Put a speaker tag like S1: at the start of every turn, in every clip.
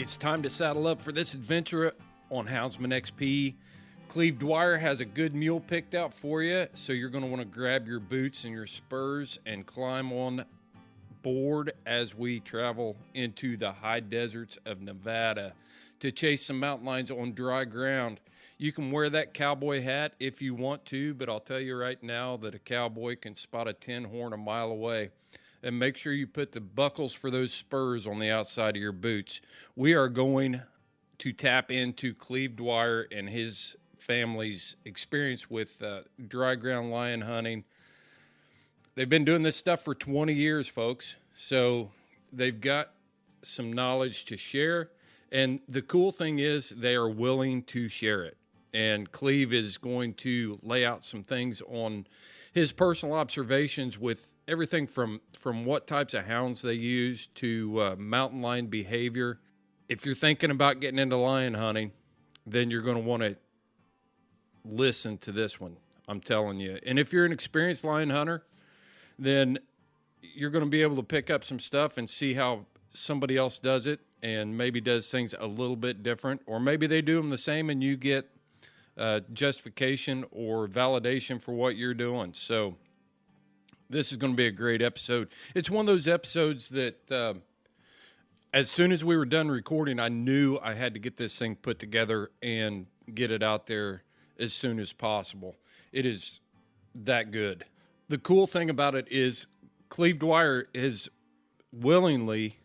S1: It's time to saddle up for this adventure on Houndsman XP. Cleave Dwire has a good mule picked out for you, so you're going to want to grab your boots and your spurs and climb on board as we travel into the high deserts of Nevada to chase some mountain lions on dry ground. You can wear that cowboy hat if you want to, but I'll tell you right now that a cowboy can spot a tin horn a mile away. And make sure you put the buckles for those spurs on the outside of your boots. We are going to tap into Cleave Dwire and his family's experience with dry ground lion hunting. They've been doing this stuff for 20 years, folks. So they've got some knowledge to share. And the cool thing is they are willing to share it. And Cleave is going to lay out some things on his personal observations with everything from what types of hounds they use to mountain lion behavior. If you're thinking about getting into lion hunting, then you're going to want to listen to this one, I'm telling you. And if you're an experienced lion hunter, then you're going to be able to pick up some stuff and see how somebody else does it and maybe does things a little bit different. Or maybe they do them the same and you get justification or validation for what you're doing. So this is going to be a great episode. It's one of those episodes that as soon as we were done recording, I knew I had to get this thing put together and get it out there as soon as possible. It is that good. The cool thing about it is Cleave Dwire has willingly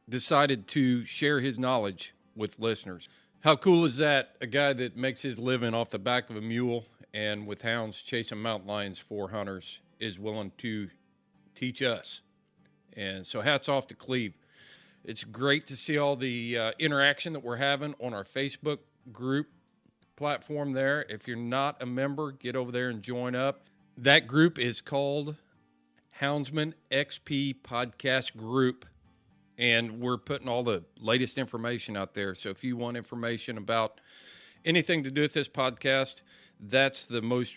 S1: decided to share his knowledge with listeners. How cool is that? A guy that makes his living off the back of a mule and with hounds chasing mountain lions for hunters is willing to teach us. And so hats off to Cleave. It's great to see all the interaction that we're having on our Facebook group platform there. If you're not a member, get over there and join up. That group is called Houndsman XP Podcast Group. And we're putting all the latest information out there. So if you want information about anything to do with this podcast, that's the most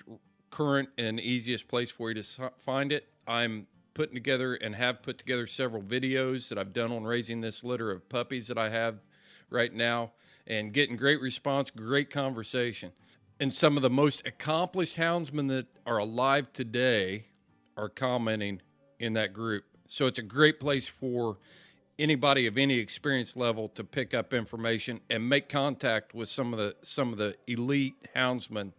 S1: current and easiest place for you to find it. I'm putting together and have put together several videos that I've done on raising this litter of puppies that I have right now and getting great response, great conversation. And some of the most accomplished houndsmen that are alive today are commenting in that group. So it's a great place for anybody of any experience level to pick up information and make contact with some of the elite houndsmen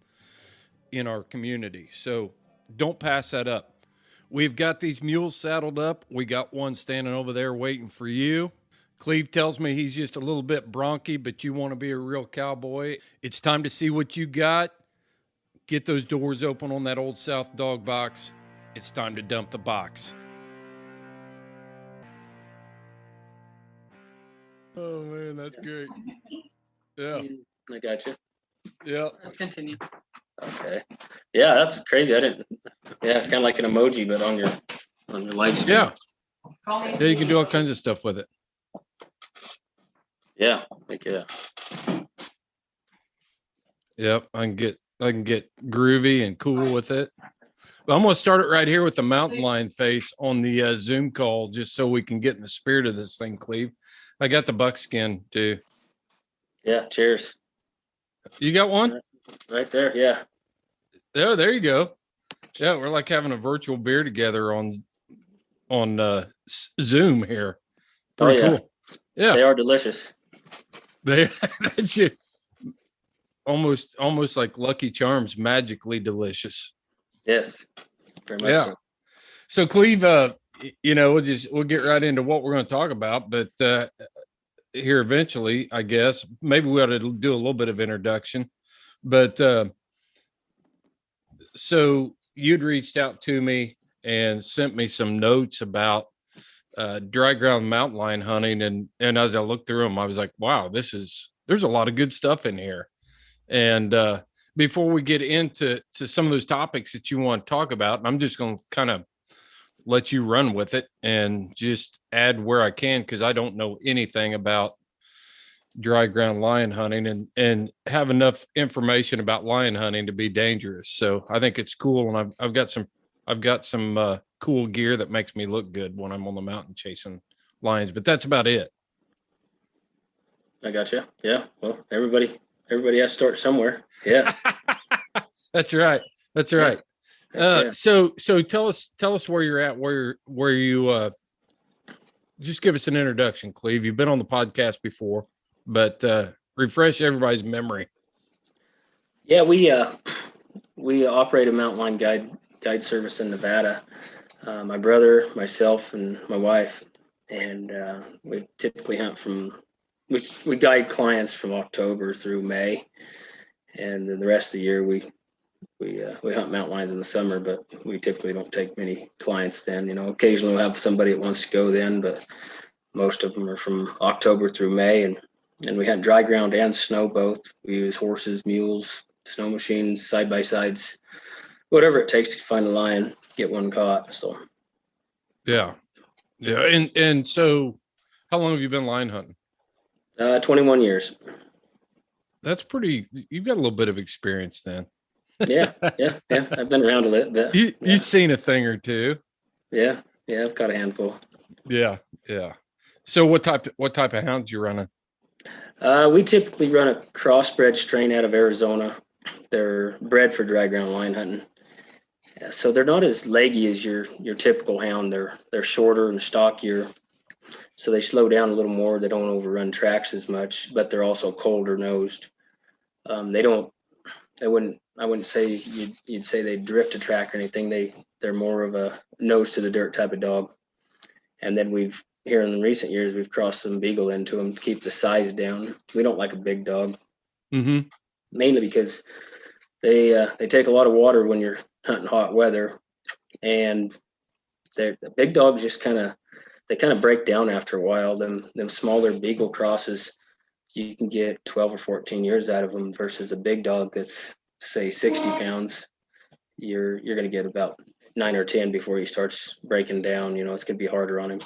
S1: in our community. So don't pass that up. We've got these mules saddled up. We got one standing over there waiting for you. Cleave tells me he's just a little bit bronky, but you want to be a real cowboy. It's time to see what you got. Get those doors open on that Old South dog box. It's time to dump the box. Oh, man, that's great. Yeah.
S2: I got you.
S1: Yeah.
S3: Let's continue.
S2: Okay. Yeah, that's crazy. Yeah, it's kind of like an emoji, but on your live stream.
S1: Yeah. Yeah, you can do all kinds of stuff with it.
S2: Yeah. Yeah.
S1: Yep, I can get groovy and cool with it. But I'm going to start it right here with the mountain lion face on the Zoom call, just so we can get in the spirit of this thing, Cleve. I got the buckskin too.
S2: Yeah. Cheers.
S1: You got one?
S2: Right there. Yeah.
S1: Oh, there you go. Yeah, we're like having a virtual beer together on Zoom here. Pretty cool. Yeah,
S2: they are delicious.
S1: They almost like Lucky Charms, magically delicious.
S2: Yes. Very much so.
S1: So Cleve, we'll get right into what we're going to talk about, but here eventually, I guess maybe we ought to do a little bit of introduction. But so you'd reached out to me and sent me some notes about dry ground mountain lion hunting, and as I looked through them, I was like, wow, there's a lot of good stuff in here. And before we get into some of those topics that you want to talk about, I'm just going to kind of let you run with it and just add where I can, because I don't know anything about dry ground lion hunting and have enough information about lion hunting to be dangerous. So I think it's cool, and I've got some cool gear that makes me look good when I'm on the mountain chasing lions, but that's about it.
S2: I gotcha. Yeah. Well, everybody has to start somewhere. Yeah.
S1: That's right. That's
S2: Yeah.
S1: right.
S2: Yeah.
S1: So tell us where you're at, where you just give us an introduction, Cleve. You've been on the podcast before, but refresh everybody's memory.
S2: Yeah. We operate a mountain lion guide service in Nevada. My brother, myself, and my wife, and we typically hunt we guide clients from October through May, and then the rest of the year we hunt mountain lions in the summer, but we typically don't take many clients then. Occasionally we'll have somebody that wants to go then, but most of them are from October through May, and we hunt dry ground and snow both. We use horses, mules, snow machines, side by sides, whatever it takes to find a lion, get one caught. So
S1: Yeah. And so, how long have you been lion hunting?
S2: 21 years.
S1: That's pretty. You've got a little bit of experience then.
S2: Yeah. I've been around a little bit.
S1: You've seen a thing or two.
S2: Yeah. I've got a handful.
S1: Yeah. So what type of hounds you running?
S2: We typically run a crossbred strain out of Arizona. They're bred for dry ground lion hunting. So they're not as leggy as your typical hound. They're shorter and stockier, so they slow down a little more. They don't overrun tracks as much, but they're also colder nosed. They don't. I wouldn't say you'd say they drift a track or anything. They're more of a nose to the dirt type of dog. And then here in recent years we've crossed some beagle into them to keep the size down. We don't like a big dog, mainly because they take a lot of water when you're hunting hot weather, and the big dogs just kind of break down after a while. Them smaller beagle crosses, you can get 12 or 14 years out of them, versus a big dog that's say 60 pounds. You're going to get about 9 or 10 before he starts breaking down. It's going to be harder on him.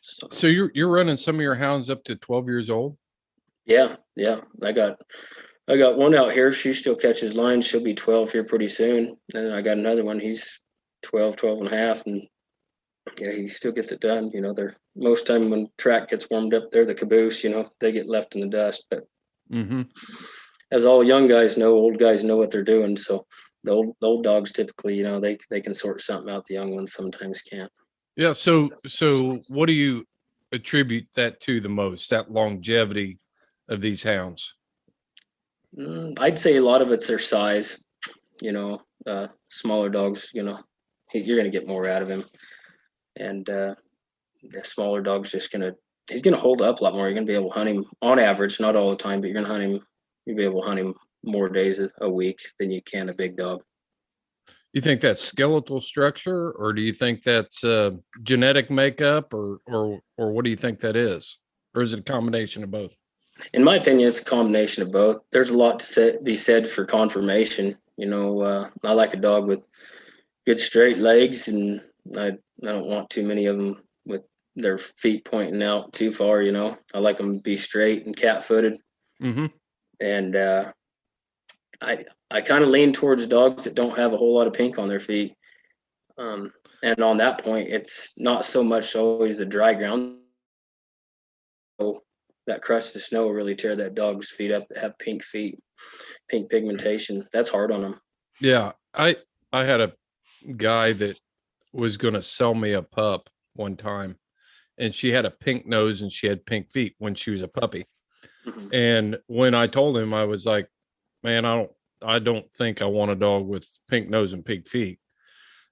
S1: So you're running some of your hounds up to 12 years old?
S2: Yeah. I got one out here. She still catches lines. She'll be 12 here pretty soon. And I got another one. He's 12 and a half, and yeah, he still gets it done. They're most time when track gets warmed up, they're the caboose. They get left in the dust. But as all young guys know, old guys know what they're doing. So the old dogs typically, they can sort something out. The young ones sometimes can't.
S1: Yeah. So what do you attribute that to the most? That longevity of these hounds?
S2: I'd say a lot of it's their size. Smaller dogs, you're going to get more out of him, and the smaller dog's he's going to hold up a lot more. You're going to be able to hunt him on average, not all the time, but you're going to hunt him. You'll be able to hunt him more days a week than you can a big dog.
S1: You think that's skeletal structure, or do you think that's genetic makeup, or what do you think that is? Or is it a combination of both?
S2: In my opinion, it's a combination of both. There's a lot to be said for conformation. I like a dog with good straight legs, and I don't want too many of them with their feet pointing out too far. I like them to be straight and cat-footed. And I kind of lean towards dogs that don't have a whole lot of pink on their feet. And on that point, it's not so much always the dry ground. That crust of snow will really tear that dog's feet up that have pink feet, pink pigmentation. That's hard on them.
S1: Yeah. I had a guy that was going to sell me a pup one time, and she had a pink nose and she had pink feet when she was a puppy. And when I told him, I was like, man, I don't think I want a dog with pink nose and pink feet.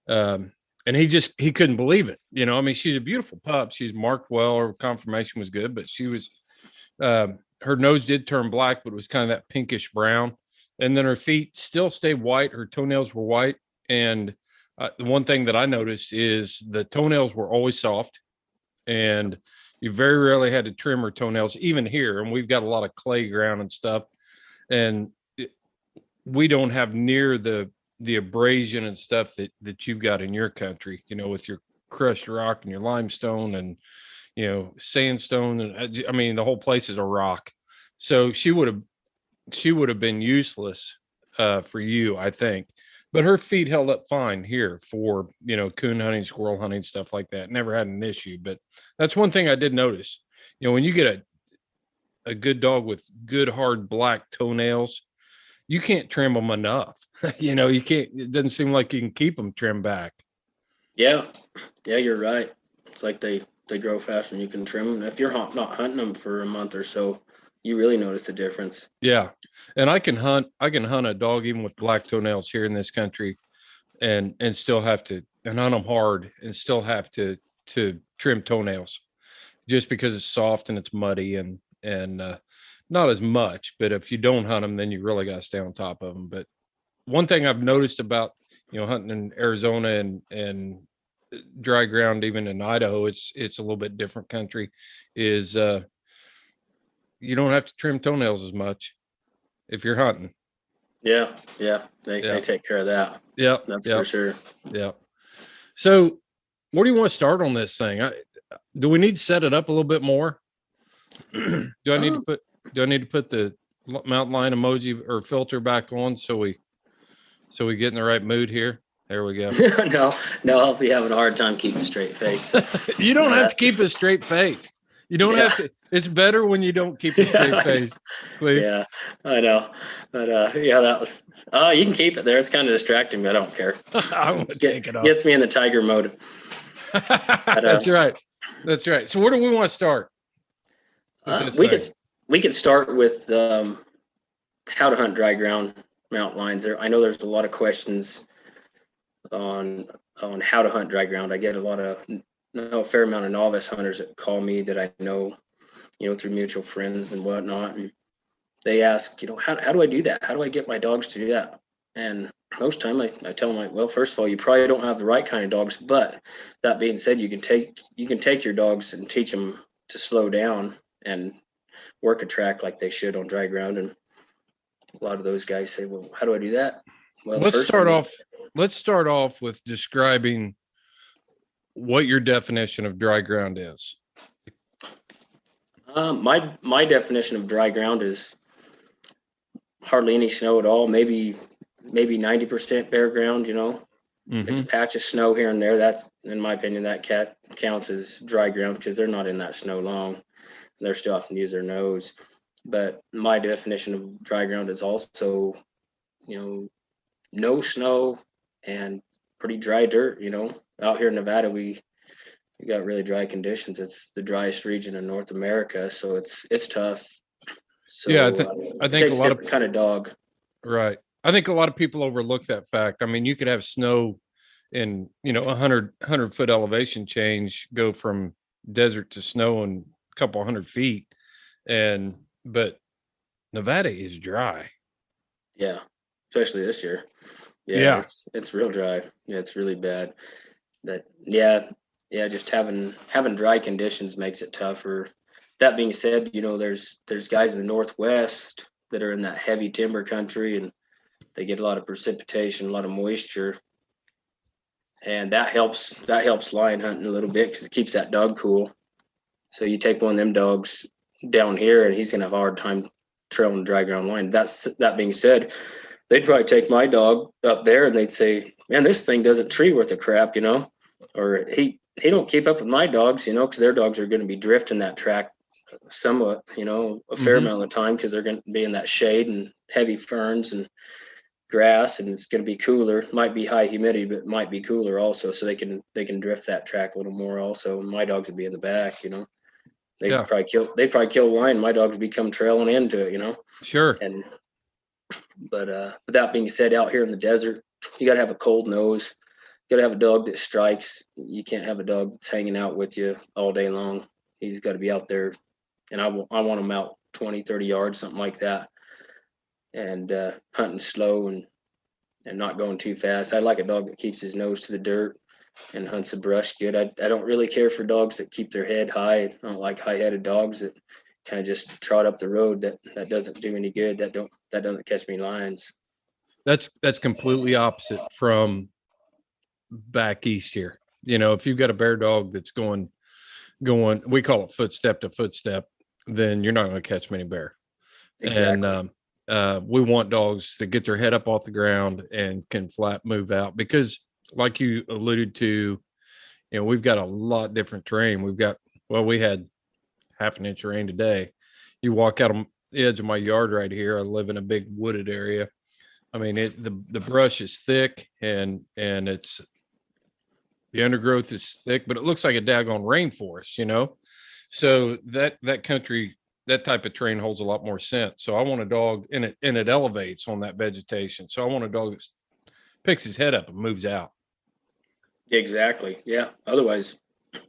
S1: And he couldn't believe it. I mean, she's a beautiful pup. She's marked well. Her conformation was good, but she was, her nose did turn black, but it was kind of that pinkish brown. And then her feet still stayed white. Her toenails were white. And the one thing that I noticed is the toenails were always soft, and you very rarely had to trim her toenails, even here. And we've got a lot of clay ground and stuff. And we don't have near the abrasion and stuff that you've got in your country, with your crushed rock and your limestone and, sandstone. And I mean, the whole place is a rock. So she would have been useless for you, I think. But her feet held up fine here for, coon hunting, squirrel hunting, stuff like that. Never had an issue. But that's one thing I did notice. When you get a good dog with good hard black toenails, you can't trim them enough. You can't. It doesn't seem like you can keep them trimmed back.
S2: Yeah, yeah, you're right. It's like they grow faster and you can trim them. If you're not hunting them for a month or so, you really notice the difference.
S1: Yeah, and I can hunt. I can hunt a dog even with black toenails here in this country, and still have to and hunt them hard and still have to trim toenails just because it's soft and it's muddy and not as much. But if you don't hunt them, then you really got to stay on top of them. But one thing I've noticed about hunting in Arizona and dry ground, even in Idaho, it's a little bit different country. Is you don't have to trim toenails as much if you're hunting.
S2: Yeah, yeah, they take care of that.
S1: Yeah,
S2: That's for sure.
S1: Yeah. So, where do you want to start on this thing? Do we need to set it up a little bit more? Do I need to put the mountain lion emoji or filter back on so we get in the right mood here? There we go.
S2: No, I'll be having a hard time keeping a straight face.
S1: You don't have to keep a straight face. You don't have to. It's better when you don't keep a straight face. Cleve.
S2: Yeah, I know. But that was. You can keep it there. It's kind of distracting me. I don't care.
S1: I'm gonna take it off.
S2: Gets me in the tiger mode.
S1: That's right. That's right. So where do we want to start?
S2: We could start with how to hunt dry ground mountain lions. I know there's a lot of questions on how to hunt dry ground. I get a fair amount of novice hunters that call me that I know, through mutual friends and whatnot, and they ask, how do I do that? How do I get my dogs to do that? And most time I tell them, well, first of all, you probably don't have the right kind of dogs, but that being said, you can take your dogs and teach them to slow down and work a track like they should on dry ground. And a lot of those guys say, well, how do I do that? Well,
S1: let's start off with describing what your definition of dry ground is.
S2: My definition of dry ground is hardly any snow at all, maybe 90% bare ground, It's a patch of snow here and there. That's, in my opinion, that counts as dry ground because they're not in that snow long. They're still having to use their nose. But my definition of dry ground is also, no snow and pretty dry dirt. Out here in Nevada, we got really dry conditions. It's the driest region in North America, so it's tough. So
S1: yeah, I think
S2: a lot of kind of dog.
S1: Right. I think a lot of people overlook that fact. I mean, you could have snow in 100 foot elevation change, go from desert to snow in a couple hundred feet, but Nevada is dry.
S2: Yeah, especially this year. Yeah. It's real dry. Yeah, it's really bad. But just having dry conditions makes it tougher. That being said, there's guys in the Northwest that are in that heavy timber country, and they get a lot of precipitation, a lot of moisture, and that helps lion hunting a little bit because it keeps that dog cool. So you take one of them dogs down here, and he's gonna have a hard time trailing dry ground lion. That being said, they'd probably take my dog up there, and they'd say, "Man, this thing doesn't tree worth a crap," or he don't keep up with my dogs, because their dogs are going to be drifting that track somewhat, a fair amount of the time because they're going to be in that shade and heavy ferns and grass, and it's going to be cooler. It might be high humidity, but it might be cooler also, so they can drift that track a little more also. And my dogs would be in the back, they'd probably kill a lion. My dogs would become trailing into it,
S1: Sure.
S2: But that being said, out here in the desert, you got to have a cold nose. You got to have a dog that strikes. You can't have a dog that's hanging out with you all day long. He's got to be out there, and I want him out 20, 30 yards, something like that, and hunting slow and not going too fast. I like a dog that keeps his nose to the dirt and hunts the brush good. I don't really care for dogs that keep their head high. I don't like high-headed dogs that kind of just trot up the road. That doesn't do any good. That doesn't catch me lions.
S1: That's completely opposite from back east here. If you've got a bear dog that's going, we call it footstep to footstep, then you're not going to catch many bear. Exactly. And we want dogs that get their head up off the ground and can flat move out because, like you alluded to, we've got a lot different terrain. We had half an inch of rain today, You walk out on the edge of my yard right here. I live in a big wooded area. I mean, the brush is thick and it's the undergrowth is thick, but it looks like a daggone rainforest, you know? So that country, that type of terrain holds a lot more scent. So I want a dog and it elevates on that vegetation. So I want a dog that picks his head up and moves out.
S2: Exactly. Yeah. Otherwise,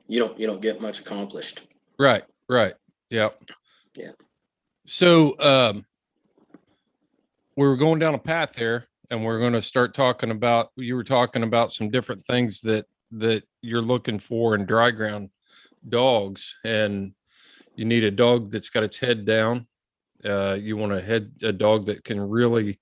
S2: you don't get much accomplished.
S1: Right. Yeah.
S2: Yeah.
S1: So we were going down a path there, and we're going to start talking about, you were talking about some different things that you're looking for in dry ground dogs, and you need a dog that's got its head down. You want a dog that can really,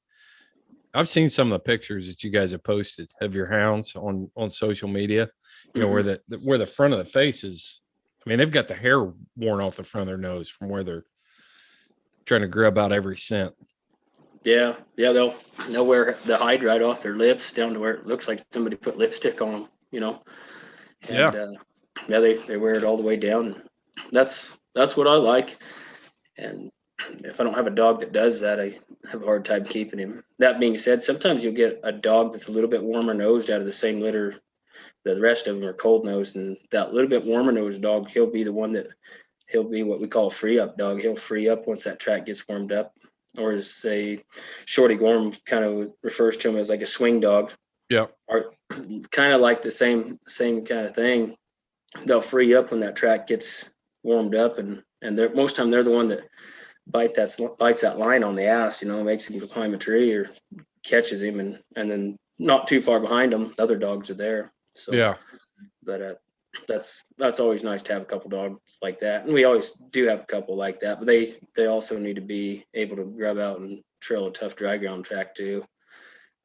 S1: I've seen some of the pictures that you guys have posted of your hounds on social media, you know, where the front of the face is, I mean, they've got the hair worn off the front of their nose from where they're trying to grab out every scent.
S2: Yeah. They'll wear the hide right off their lips down to where it looks like somebody put lipstick on them, you know? And, yeah, they wear it all the way down. That's what I like. And if I don't have a dog that does that, I have a hard time keeping him. That being said, sometimes you'll get a dog that's a little bit warmer nosed out of the same litter. The rest of them are cold nosed, and that little bit warmer nosed dog, he'll be the one that he'll be what we call a free up dog. He'll free up once that track gets warmed up, or as say Shorty Gorm kind of refers to him as like a swing dog.
S1: Yeah.
S2: Or kind of like the same kind of thing. They'll free up when that track gets warmed up, and they're most time they're the one that bites that line on the ass, you know, makes him climb a tree or catches him, and then not too far behind him, the other dogs are there. So
S1: yeah,
S2: but that's always nice to have a couple dogs like that, and we always do have a couple like that. But they also need to be able to grub out and trail a tough dry ground track too.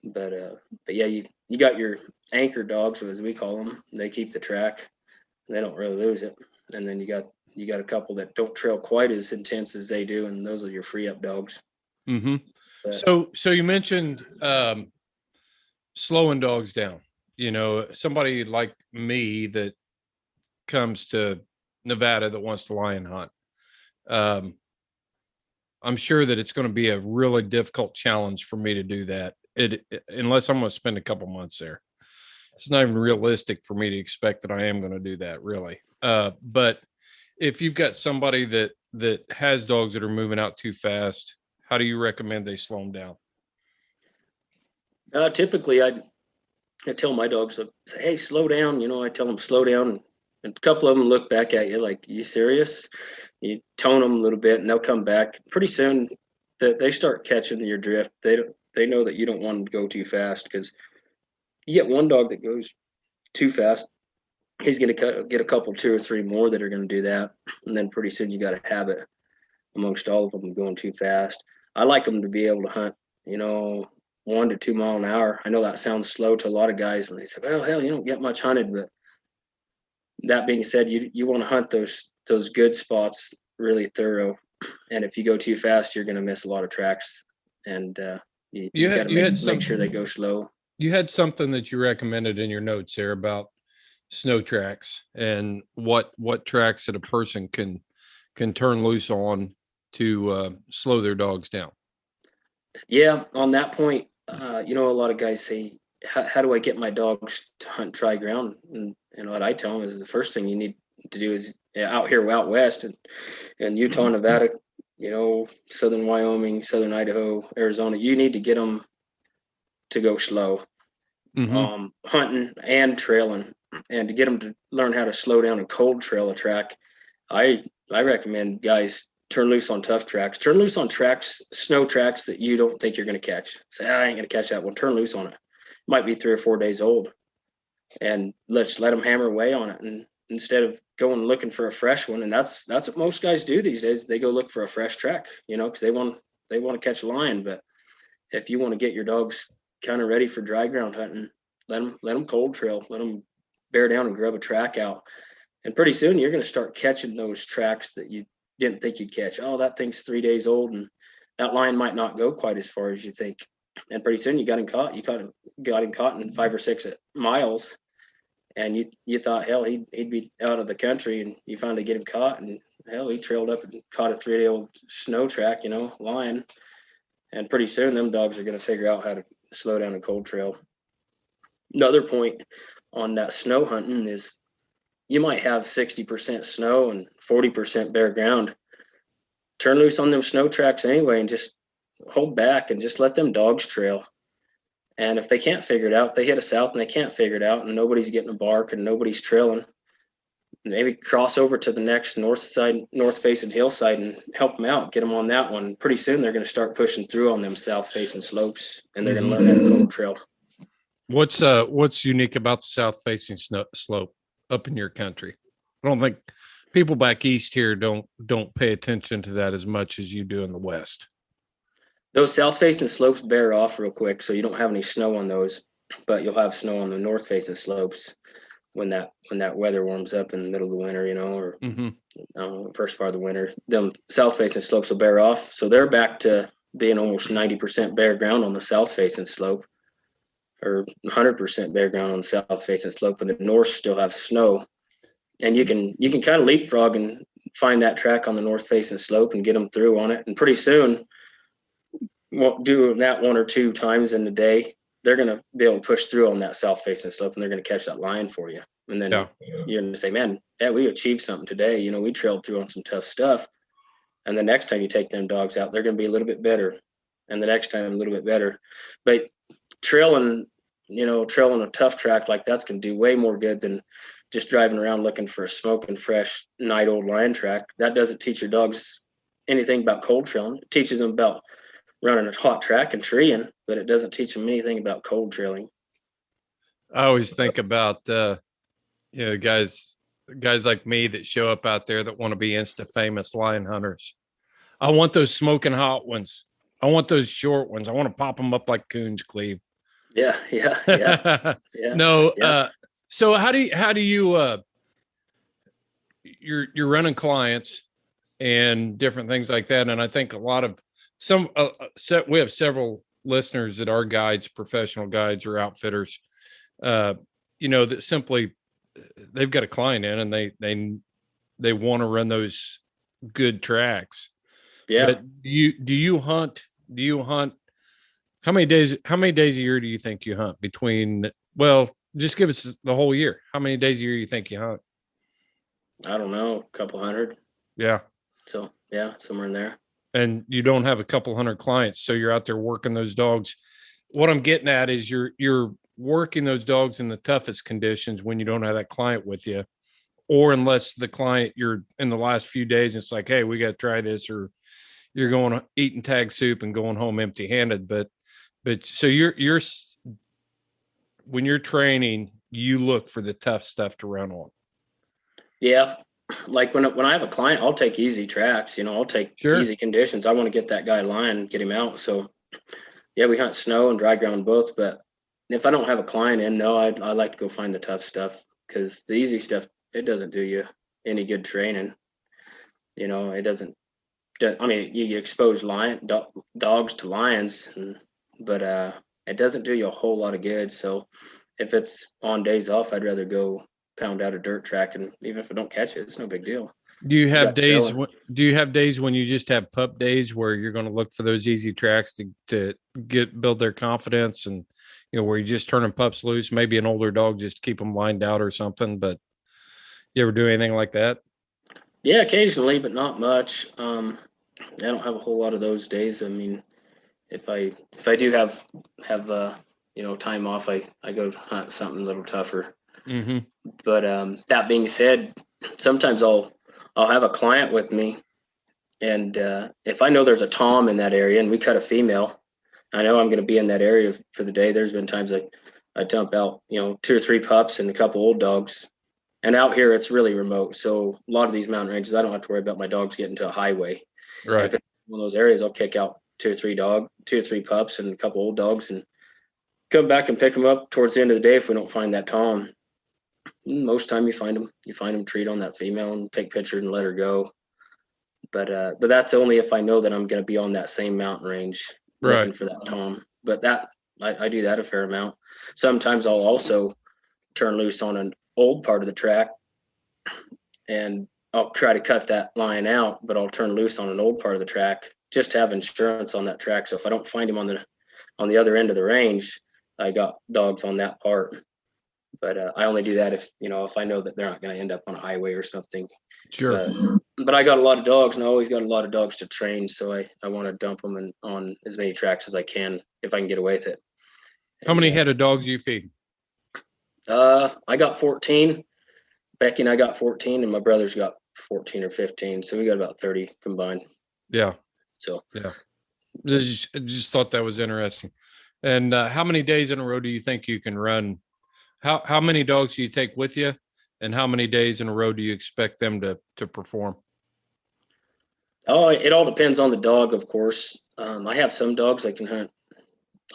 S2: But yeah, you got your anchor dogs, as we call them. They keep the track. They don't really lose it. And then you got a couple that don't trail quite as intense as they do, and those are your free up dogs.
S1: Mm-hmm. So you mentioned slowing dogs down. You know, somebody like me that comes to Nevada that wants to lion hunt. I'm sure that it's going to be a really difficult challenge for me to do that. Unless I'm going to spend a couple months there. It's not even realistic for me to expect that I am going to do that, really. But if you've got somebody that has dogs that are moving out too fast, how do you recommend they slow them down?
S2: Typically, I tell my dogs, say, hey, slow down. You know, I tell them slow down, and a couple of them look back at you like, you serious? You tone them a little bit, and they'll come back. Pretty soon, they start catching your drift. They know that you don't want them to go too fast, because you get one dog that goes too fast, he's going to get a couple, 2 or 3 more that are going to do that. And then pretty soon you got a habit amongst all of them going too fast. I like them to be able to hunt, you know, 1 to 2 mile an hour. I know that sounds slow to a lot of guys, and they say, well, hell, you don't get much hunted. But that being said, you want to hunt those good spots really thorough. And if you go too fast, you're going to miss a lot of tracks. And you got to make sure they go slow.
S1: You had something that you recommended in your notes there about snow tracks and what tracks that a person can turn loose on to slow their dogs down.
S2: Yeah, on that point, you know, a lot of guys say, how do I get my dogs to hunt dry ground? And what I tell them is the first thing you need to do is out here out west and Utah, Nevada, you know, southern Wyoming, southern Idaho, Arizona, you need to get them to go slow, hunting and trailing. And to get them to learn how to slow down and cold trail a track, I recommend guys turn loose on tough tracks. Turn loose on tracks, snow tracks that you don't think you're going to catch. Say, I ain't going to catch that one. Turn loose on it. It might be 3 or 4 days old. And let's let them hammer away on it. And instead of going looking for a fresh one, and that's what most guys do these days. They go look for a fresh track, you know, because they want to catch a lion. But if you want to get your dogs kind of ready for dry ground hunting, let them cold trail. Let them bear down and grub a track out. And pretty soon you're going to start catching those tracks that you didn't think you'd catch. Oh, that thing's 3 days old, and that lion might not go quite as far as you think. And pretty soon you got him caught. You got him caught in 5 or 6 miles, and you thought, hell, he'd be out of the country, and you finally get him caught, and hell, he trailed up and caught a 3-day-old snow track, lion. And pretty soon them dogs are going to figure out how to slow down a cold trail. Another point on that snow hunting is you might have 60% snow and 40% bare ground. Turn loose on them snow tracks anyway and just hold back and just let them dogs trail. And if they can't figure it out, if they hit us out and they can't figure it out and nobody's getting a bark and nobody's trailing, maybe cross over to the next north facing hillside and help them out, get them on that one. Pretty soon they're going to start pushing through on them south facing slopes, and they're going to learn that cold trail.
S1: What's unique about the south facing slope up in your country? I don't think people back east here don't pay attention to that as much as you do in the west.
S2: Those south facing slopes bear off real quick, so you don't have any snow on those, but you'll have snow on the north facing slopes when that weather warms up in the middle of the winter, or first part of the winter. Them south facing slopes will bear off, so they're back to being almost 90% bare ground on the south facing slope, or 100% bare ground on the south facing slope, and the north still have snow. And you can kind of leapfrog and find that track on the north facing slope and get them through on it. And pretty soon, do that 1 or 2 times in the day, they're going to be able to push through on that south facing slope, and they're going to catch that lion for you. And then you're going to say, man, yeah, we achieved something today. We trailed through on some tough stuff. And the next time you take them dogs out, they're going to be a little bit better. And the next time a little bit better. But trailing a tough track like that's going to do way more good than just driving around looking for a smoking fresh night old lion track. That doesn't teach your dogs anything about cold trailing. It teaches them about running a hot track and treeing, but it doesn't teach them anything about cold trailing.
S1: I always think about guys like me that show up out there that want to be insta famous lion hunters. I want those smoking hot ones. I want those short ones. I want to pop them up like coons, Cleave.
S2: Yeah.
S1: No. Yeah. So how do you you're running clients and different things like that, and I think a lot of we have several listeners that are guides, professional guides or outfitters, that simply they've got a client in and they want to run those good tracks.
S2: Yeah.
S1: But do you hunt? How many days a year do you think you hunt just give us the whole year. How many days a year you think you hunt?
S2: I don't know, a couple hundred.
S1: Yeah.
S2: So yeah, somewhere in there.
S1: And you don't have a couple hundred clients, so you're out there working those dogs. What I'm getting at is you're working those dogs in the toughest conditions when you don't have that client with you, or unless the client you're in the last few days, it's like, hey, we got to try this, or you're going eating tag soup and going home empty handed. But so you're when you're training, you look for the tough stuff to run on.
S2: Yeah. Like when I have a client, I'll take easy tracks, I'll take easy conditions. I want to get that guy lion, get him out. So yeah, we hunt snow and dry ground both, but if I don't have a client in, no, I like to go find the tough stuff, because the easy stuff, it doesn't do you any good training. It doesn't, you expose dogs to lions, but it doesn't do you a whole lot of good. So if it's on days off, I'd rather go pound out a dirt track, and even if I don't catch it, it's no big deal.
S1: Do you have days when you just have pup days where you're going to look for those easy tracks to build their confidence, and where you just turning pups loose, maybe an older dog, just to keep them lined out or something? But you ever do anything like that?
S2: Yeah, occasionally, but not much. I don't have a whole lot of those days. I mean, if I do have time off, I go hunt something a little tougher.
S1: Mm-hmm.
S2: But that being said, sometimes I'll have a client with me, and if I know there's a tom in that area and we cut a female, I know I'm going to be in that area for the day. There's been times I dump out 2 or 3 pups and a couple old dogs, and out here it's really remote. So a lot of these mountain ranges, I don't have to worry about my dogs getting to a highway.
S1: Right.
S2: And if it's one of those areas, I'll kick out 2 or 3 pups and a couple old dogs, and come back and pick them up towards the end of the day if we don't find that tom. Most time you find them treat on that female and take pictures and let her go. But that's only if I know that I'm going to be on that same mountain range looking for that tom. But that I do that a fair amount. Sometimes I'll also turn loose on old part of the track, and I'll try to cut that line out, but I'll turn loose on an old part of the track just to have insurance on that track. So if I don't find him on the other end of the range, I got dogs on that part. But I only do that if I know that they're not going to end up on a highway or something.
S1: Sure.
S2: But I got a lot of dogs, and I always got a lot of dogs to train, so I want to dump them on as many tracks as I can if I can get away with it.
S1: How many head of dogs you feed?
S2: I got 14. Becky and I got 14, and my brother's got 14 or 15. So we got about 30 combined.
S1: Yeah.
S2: So
S1: yeah, I just thought that was interesting. And how many days in a row do you think you can run? How many dogs do you take with you, and how many days in a row do you expect them to perform?
S2: Oh, it all depends on the dog, of course. I have some dogs I can hunt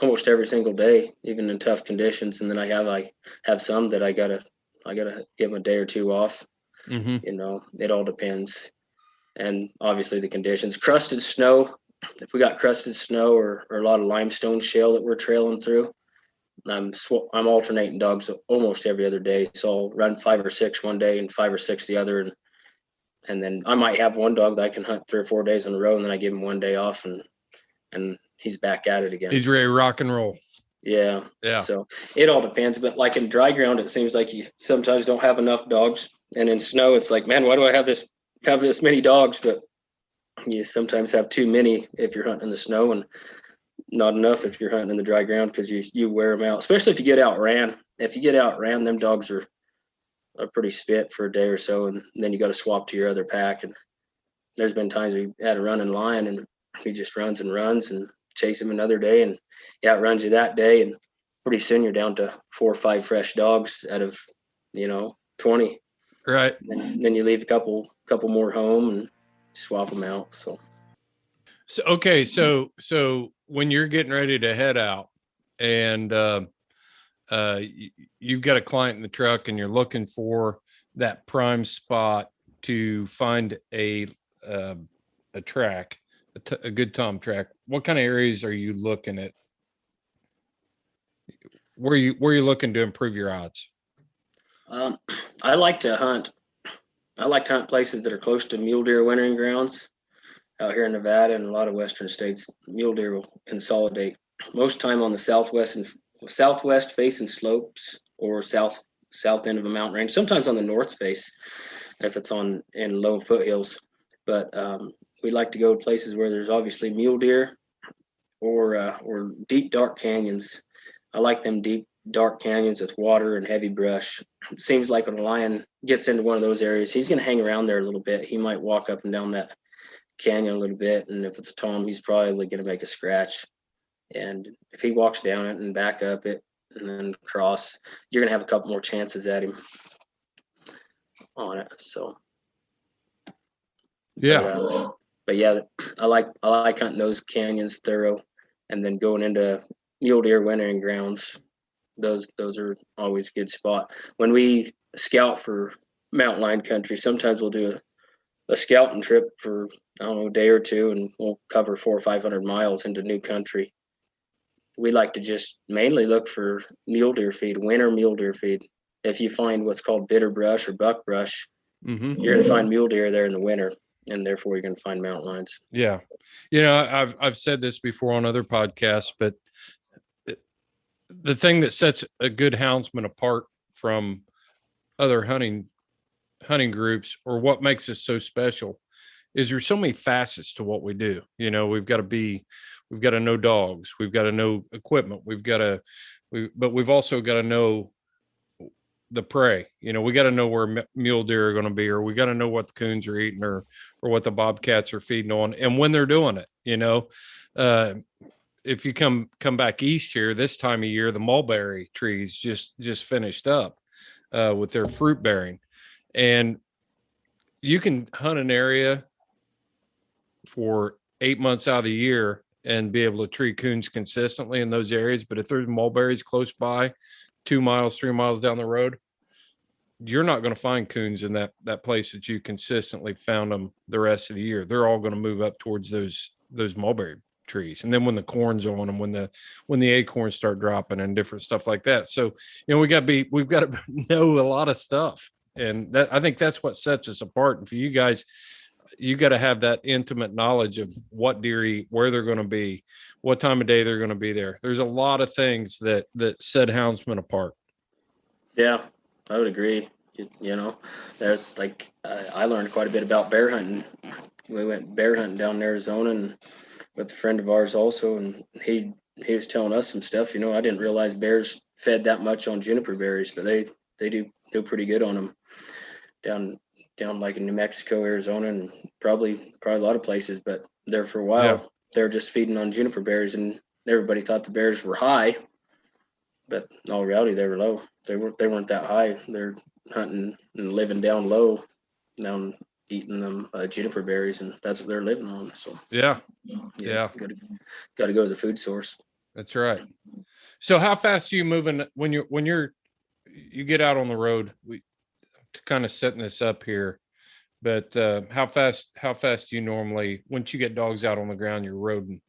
S2: almost every single day, even in tough conditions, and then I have some that I gotta give them a day or two off.
S1: Mm-hmm.
S2: It all depends, and obviously the conditions. Crusted snow, if we got crusted snow or a lot of limestone shale that we're trailing through, I'm alternating dogs almost every other day. So I'll run 5 or 6 one day and 5 or 6 the other, and then I might have one dog that I can hunt 3 or 4 days in a row, and then I give him one day off, and he's back at it again.
S1: He's ready to rock and roll.
S2: Yeah.
S1: Yeah.
S2: So it all depends. But like in dry ground, it seems like you sometimes don't have enough dogs. And in snow, it's like, man, why do I have this many dogs? But you sometimes have too many if you're hunting in the snow, and not enough if you're hunting in the dry ground, because you wear them out, especially if you get outran. If you get outran, them dogs are pretty spent for a day or so, and then you got to swap to your other pack. And there's been times we had a running lion, and he just runs and chase him another day, and he outruns you that day, and pretty soon you're down to 4 or 5 fresh dogs out of 20.
S1: Right.
S2: And then you leave a couple more home and swap them out. So
S1: okay, so when you're getting ready to head out, and you've got a client in the truck, and you're looking for that prime spot to find a track, a good tom track, what kind of areas are you looking at? Where are you looking to improve your odds?
S2: I like to hunt places that are close to mule deer wintering grounds. Out here in Nevada and a lot of western states, mule deer will consolidate most time on the southwest facing slopes or south end of a mountain range. Sometimes on the north face if it's in low foothills. But we like to go to places where there's obviously mule deer or deep dark canyons. I like them deep dark canyons with water and heavy brush. It seems like when a lion gets into one of those areas, he's going to hang around there a little bit. He might walk up and down that canyon a little bit, and if it's a tom, he's probably going to make a scratch. And if he walks down it and back up it and then cross, you're going to have a couple more chances at him on it. So
S1: yeah.
S2: But yeah, I like hunting those canyons thorough, and then going into mule deer wintering grounds. Those are always a good spot. When we scout for mountain lion country, sometimes we'll do a scouting trip for a day or two, and we'll cover 400 or 500 miles into new country. We like to just mainly look for mule deer feed, winter mule deer feed. If you find what's called bitter brush or buck brush,
S1: mm-hmm.
S2: you're going to find mule deer there in the winter, and therefore you're going to find mountain lions.
S1: Yeah. I've said this before on other podcasts, but the thing that sets a good houndsman apart from other hunting groups, or what makes us so special, is there's so many facets to what we do. We've got to know dogs, we've got to know equipment, but we've also got to know the prey. We got to know where mule deer are going to be, or we got to know what the coons are eating, or what the bobcats are feeding on, and when they're doing it. If you come back east here this time of year, the mulberry trees just finished up with their fruit bearing, and you can hunt an area for 8 months out of the year and be able to tree coons consistently in those areas. But if there's mulberries close by, 2 miles, 3 miles down the road, you're not going to find coons in that place that you consistently found them the rest of the year. They're all going to move up towards those mulberry trees. And then when the corn's on them, when the acorns start dropping and different stuff like that. So, we've got to know a lot of stuff. And that, I think that's what sets us apart. And for you guys, you got to have that intimate knowledge of what deer eat, where they're going to be, what time of day they're going to be there. There's a lot of things that set houndsmen apart.
S2: Yeah, I would agree. There's like I learned quite a bit about bear hunting. We went bear hunting down in Arizona and with a friend of ours also, and he was telling us some stuff. I didn't realize bears fed that much on juniper berries, but they do pretty good on them down like in New Mexico, Arizona, and probably a lot of places. But there for a while, they're just feeding on juniper berries, and everybody thought the bears were high, but in all reality, they were low. They weren't that high. They're hunting and living down low, down eating them juniper berries, and that's what they're living on. So
S1: yeah,
S2: got to go to the food source.
S1: That's right. So how fast are you moving when you get out on the road? We kind of setting this up here, but how fast do you normally, once you get dogs out on the ground, you're roading?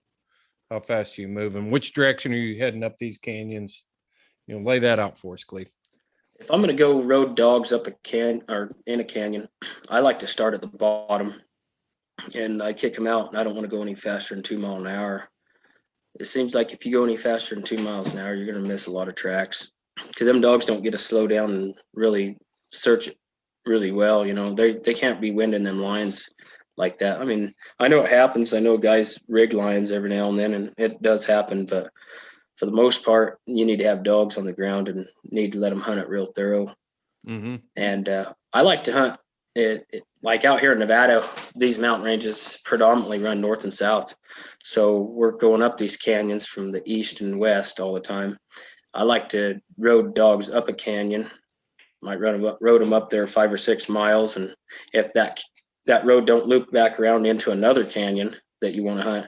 S1: How fast are you moving? Which direction are you heading up these canyons? Lay that out for us, Cleave.
S2: If I'm going to go road dogs up in a canyon, I like to start at the bottom and I kick them out, and I don't want to go any faster than 2 miles an hour. It seems like if you go any faster than 2 miles an hour, you're going to miss a lot of tracks because them dogs don't get to slow down and really search it really well. They can't be winding them lines like that. I mean, I know it happens. I know guys rig lines every now and then, and it does happen, but for the most part, you need to have dogs on the ground and need to let them hunt it real thorough.
S1: Mm-hmm.
S2: And I like to hunt like out here in Nevada, these mountain ranges predominantly run north and south. So we're going up these canyons from the east and west all the time. I like to road dogs up a canyon, might road them up there 5 or 6 miles. And if that road don't loop back around into another canyon that you want to hunt,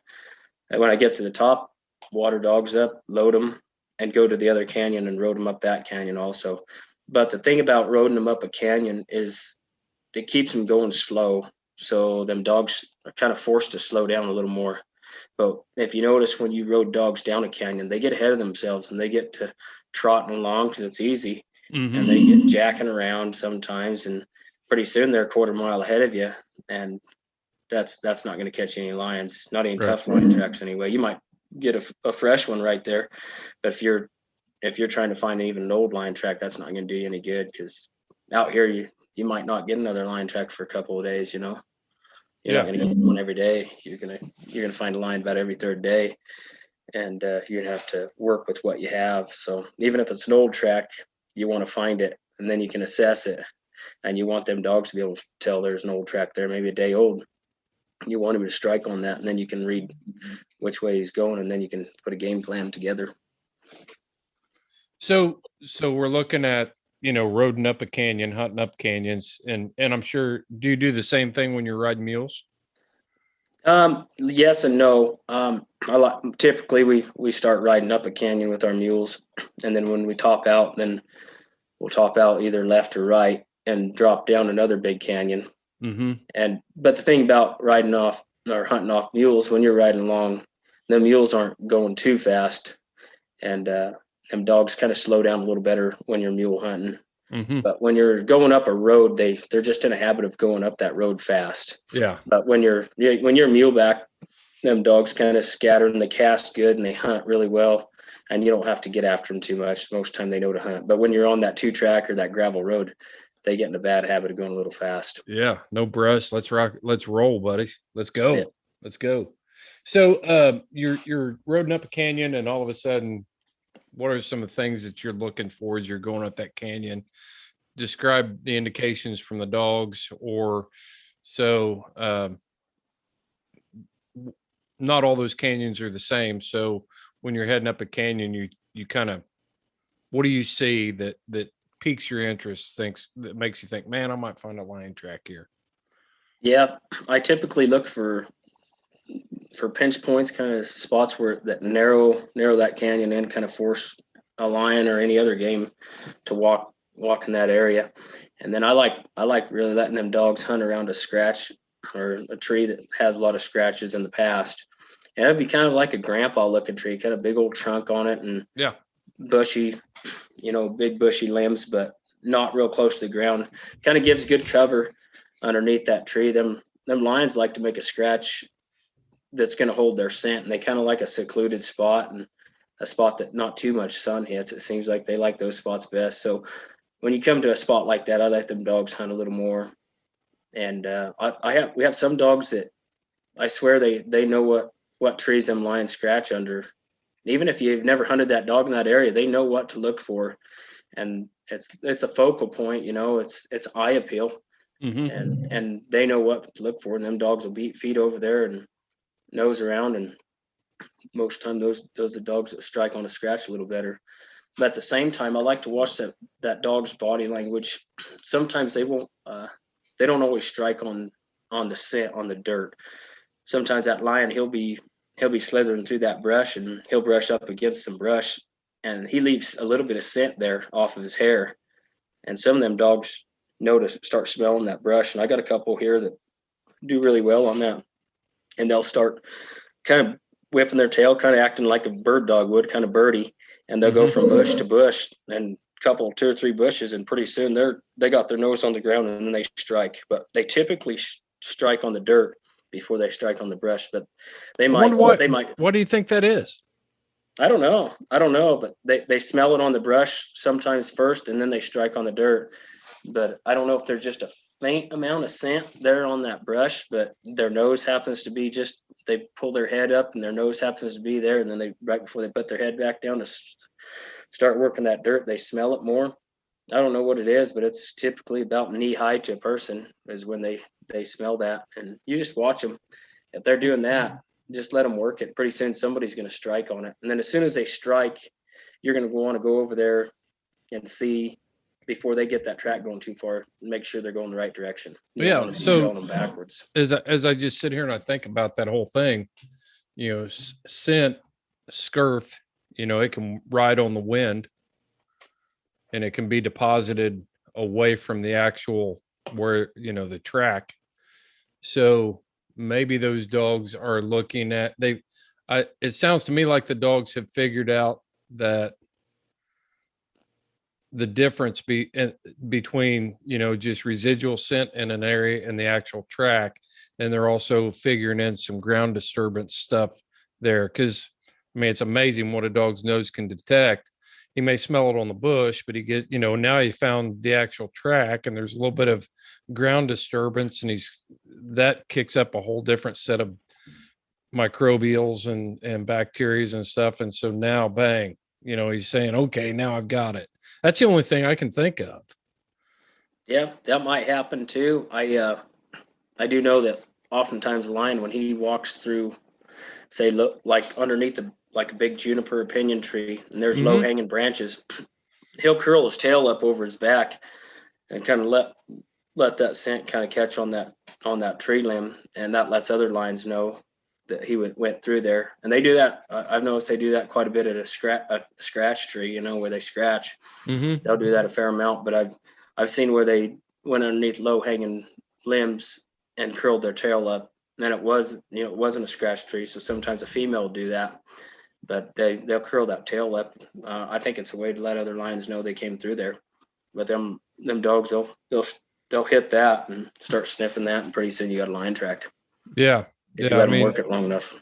S2: and when I get to the top, water dogs up, load them, and go to the other canyon and road them up that canyon also. But the thing about roading them up a canyon is it keeps them going slow. So them dogs are kind of forced to slow down a little more. But if you notice when you road dogs down a canyon, they get ahead of themselves and they get to trotting along because it's easy.
S1: Mm-hmm.
S2: And they get jacking around sometimes. And pretty soon they're a quarter mile ahead of you. And that's not going to catch any lions, not any tough lion tracks anyway. You might get a fresh one right there, but if you're trying to find even an old lion track, that's not going to do you any good because out here you might not get another lion track for a couple of days. You're not going to get one every day. You're gonna find a lion about every third day, and you're gonna have to work with what you have. So even if it's an old track, you want to find it, and then you can assess it, and you want them dogs to be able to tell there's an old track there, maybe a day old. You want him to strike on that, and then you can read which way he's going, and then you can put a game plan together.
S1: So we're looking at, roading up a canyon, hunting up canyons, and I'm sure, do you do the same thing when you're riding mules?
S2: Yes and no. Typically we start riding up a canyon with our mules, and then when we top out, then we'll top out either left or right and drop down another big canyon.
S1: Mm-hmm.
S2: But the thing about riding off or hunting off mules, when you're riding along, the mules aren't going too fast, and them dogs kind of slow down a little better when you're mule hunting.
S1: Mm-hmm.
S2: But when you're going up a road, they're just in a habit of going up that road fast.
S1: Yeah.
S2: But when you're mule back, them dogs kind of scatter and they cast good and they hunt really well, and you don't have to get after them too much. Most of the time they know to hunt. But when you're on that 2-track or that gravel road, they get in a bad habit of going a little fast.
S1: Yeah, no brush. Let's roll, buddies. Let's go.
S2: Yeah.
S1: Let's go. So you're roading up a canyon, and all of a sudden, what are some of the things that you're looking for as you're going up that canyon? Describe the indications from the dogs, or so. Not all those canyons are the same. So when you're heading up a canyon, you kind of, what do you see that piques your interest, that makes you think, man, I might find a lion track here?
S2: Yeah, I typically look for pinch points, kind of spots where that narrow that canyon in, kind of force a lion or any other game to walk in that area. And then I like really letting them dogs hunt around a scratch or a tree that has a lot of scratches in the past, And it'd be kind of like a grandpa looking tree, kind of big old trunk on it and bushy, big bushy limbs, but not real close to the ground. Kind of gives good cover underneath that tree. Them lions like to make a scratch that's going to hold their scent, and they kind of like a secluded spot and a spot that not too much sun hits. It seems like they like those spots best. So when you come to a spot like that, I let them dogs hunt a little more. And we have some dogs that I swear they know what trees them lions scratch under. Even if you've never hunted that dog in that area, they know what to look for, and it's a focal point. It's eye appeal, and they know what to look for. And them dogs will feed over there and nose around, and most time those are the dogs that strike on a scratch a little better. But at the same time, I like to watch that dog's body language. Sometimes they won't. They don't always strike on the scent on the dirt. Sometimes that lion he'll be slithering through that brush, and he'll brush up against some brush, and he leaves a little bit of scent there off of his hair. And some of them dogs know to start smelling that brush. And I got a couple here that do really well on that, and they'll start kind of whipping their tail, kind of acting like a bird dog would, kind of birdie, and they'll go from bush to bush and two or three bushes, and pretty soon they got their nose on the ground and then they strike. But they typically strike on the dirt before they strike on the brush. But they might.
S1: What do you think that is?
S2: I don't know, but they smell it on the brush sometimes first, and then they strike on the dirt. But I don't know if there's just a faint amount of scent there on that brush, but their nose happens to be they pull their head up and their nose happens to be there, and then right before they put their head back down to start working that dirt, they smell it more. I don't know what it is, but it's typically about knee high to a person is when they smell that. And you just watch them. If they're doing that, just let them work it. Pretty soon somebody's going to strike on it. And then as soon as they strike, you're going to want to go over there and see before they get that track going too far, make sure they're going the right direction.
S1: So
S2: them backwards.
S1: As I just sit here and I think about that whole thing, scent, scurf, it can ride on the wind, and it can be deposited away from the actual where, the track. So maybe those dogs are looking at it sounds to me like the dogs have figured out that the difference between, just residual scent in an area and the actual track. And they're also figuring in some ground disturbance stuff there. Cause it's amazing what a dog's nose can detect. He may smell it on the bush, but he gets, now he found the actual track, and there's a little bit of ground disturbance, and that kicks up a whole different set of microbials and bacteria and stuff. And so now, bang, he's saying, okay, now I've got it. That's the only thing I can think of.
S2: Yeah, that might happen too. I do know that oftentimes the lion, when he walks through, say, look like underneath like a big juniper or pinyon tree, and there's low hanging branches, he'll curl his tail up over his back and kind of let that scent kind of catch on that tree limb, and that lets other lions know that he went through there. And they do that. I've noticed they do that quite a bit at a scratch tree, where they scratch. They'll do that a fair amount. But I've seen where they went underneath low hanging limbs and curled their tail up. And it wasn't a scratch tree. So sometimes a female will do that, but they'll curl that tail up. I think it's a way to let other lions know they came through there. But them dogs, they'll hit that and start sniffing that, and pretty soon you got a lion track.
S1: Yeah.
S2: If you let them work it long enough.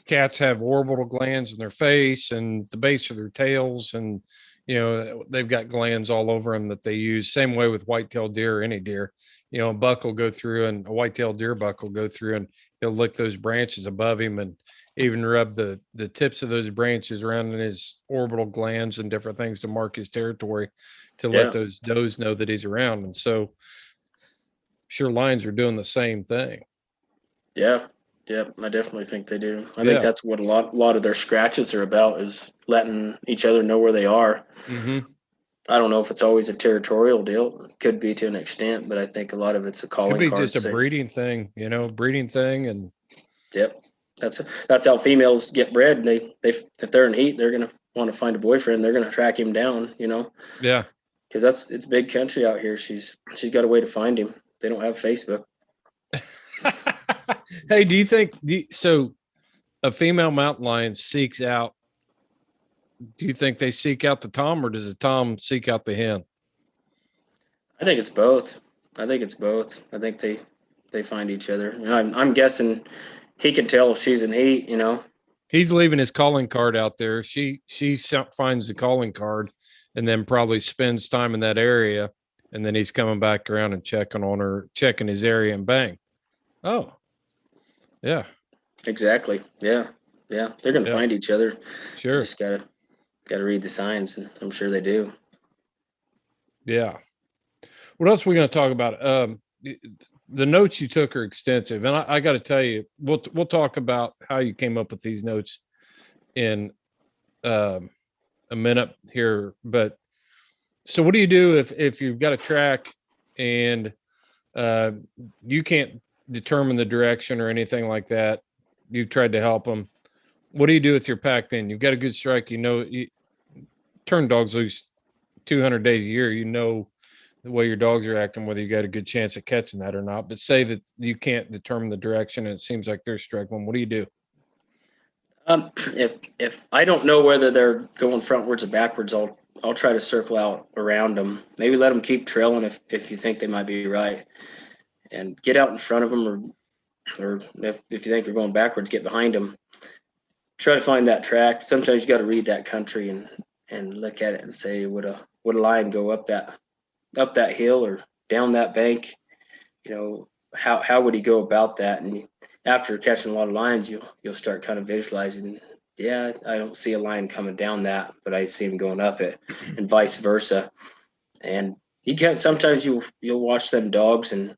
S1: Cats have orbital glands in their face and the base of their tails, and they've got glands all over them that they use. Same way with white-tailed deer or any deer. A buck will go through, and a white-tailed deer buck will go through, and he'll lick those branches above him and even rub the tips of those branches around in his orbital glands and different things to mark his territory, to let those does know that he's around. And so sure, lions are doing the same thing.
S2: Yeah, I definitely think they do. I think that's what a lot of their scratches are about, is letting each other know where they are. I don't know if it's always a territorial deal. It could be to an extent, but I think a lot of it's a calling card.
S1: Could be just a breeding thing, and
S2: yep, that's how females get bred. They if they're in heat, they're gonna want to find a boyfriend. They're gonna track him down,
S1: Yeah,
S2: because it's big country out here. She's got a way to find him. They don't have Facebook.
S1: Hey, do you think so? a female mountain lion seeks out, do you think they seek out the tom, or does the tom seek out the hen?
S2: I think it's both. I think it's both. I think they find each other. And I'm guessing he can tell if she's in heat.
S1: He's leaving his calling card out there. She finds the calling card, and then probably spends time in that area, and then he's coming back around and checking on her, checking his area, and bang. Oh, yeah.
S2: Exactly. Yeah. Yeah. They're gonna
S1: Yeah.
S2: find each other.
S1: Sure.
S2: You just gotta read the signs, and I'm sure they do.
S1: Yeah. What else are we going to talk about? The notes you took are extensive, and I got to tell you, we'll talk about how you came up with these notes in a minute here. But so, what do you do if you've got a track and you can't determine the direction or anything like that? You've tried to help them. What do you do with your pack then? You've got a good strike. You turn dogs loose 200 days a year. The way your dogs are acting, whether you got a good chance of catching that or not. But say that you can't determine the direction and it seems like they're struggling. What do you do?
S2: If I don't know whether they're going frontwards or backwards, I'll try to circle out around them. Maybe let them keep trailing if you think they might be right, and get out in front of them, or if you think they're going backwards, get behind them. Try to find that track. Sometimes you got to read that country and look at it and say, would a lion go up that hill or down that bank? How would he go about that? And after catching a lot of lions, you'll start kind of visualizing. Yeah, I don't see a lion coming down that, but I see him going up it, and vice versa. And you can sometimes you'll watch them dogs and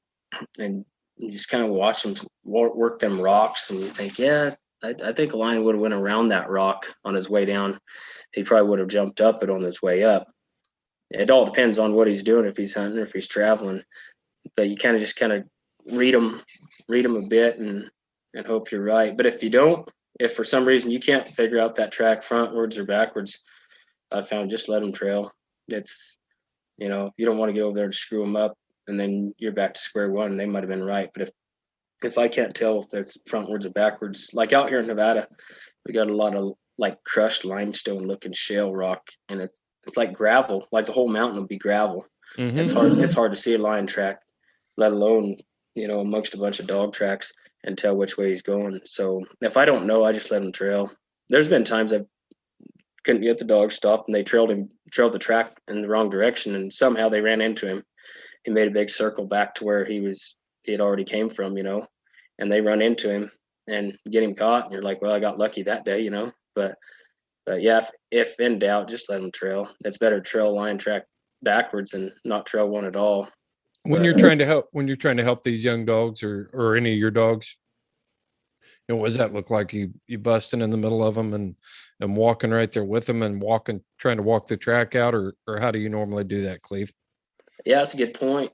S2: you just kind of watch them work them rocks, and you think, yeah, I think a lion would have went around that rock on his way down. He probably would have jumped up it on his way up. It all depends on what he's doing, if he's hunting or if he's traveling. But you kind of read them a bit and hope you're right. But if for some reason you can't figure out that track frontwards or backwards, I found just let them trail. It's, you don't want to get over there and screw them up, and then you're back to square one. They might have been right. But if I can't tell if there's frontwards or backwards, like out here in Nevada, we got a lot of like crushed limestone looking shale rock, and it's like gravel. Like the whole mountain will be gravel.
S1: Mm-hmm.
S2: It's hard to see a lion track, let alone amongst a bunch of dog tracks, and tell which way he's going. So if I don't know, I just let him trail. There's been times I couldn't get the dog stopped, and they trailed the track in the wrong direction, and somehow they ran into him. He made a big circle back to where he had already came from, and they run into him and get him caught. And you're like, well, I got lucky that day, But yeah, if in doubt, just let them trail. It's better to trail lion track backwards than not trail one at all.
S1: When you're trying to help these young dogs or any of your dogs, what does that look like? You busting in the middle of them and walking right there with them and trying to walk the track out, or how do you normally do that, Cleve?
S2: Yeah, that's a good point.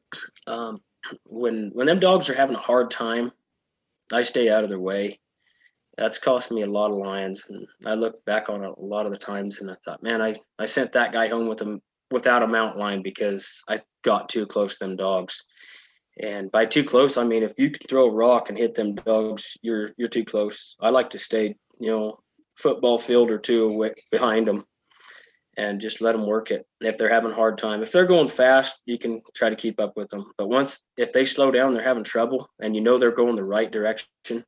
S2: When them dogs are having a hard time, I stay out of their way. That's cost me a lot of lions, and I look back on it a lot of the times, and I thought, man, I sent that guy home without a mountain lion because I got too close to them dogs. And by too close, I mean if you could throw a rock and hit them dogs, you're too close. I like to stay, football field or two away behind them, and just let them work it. If they're having a hard time, if they're going fast, you can try to keep up with them. But if they slow down, they're having trouble, and they're going the right direction,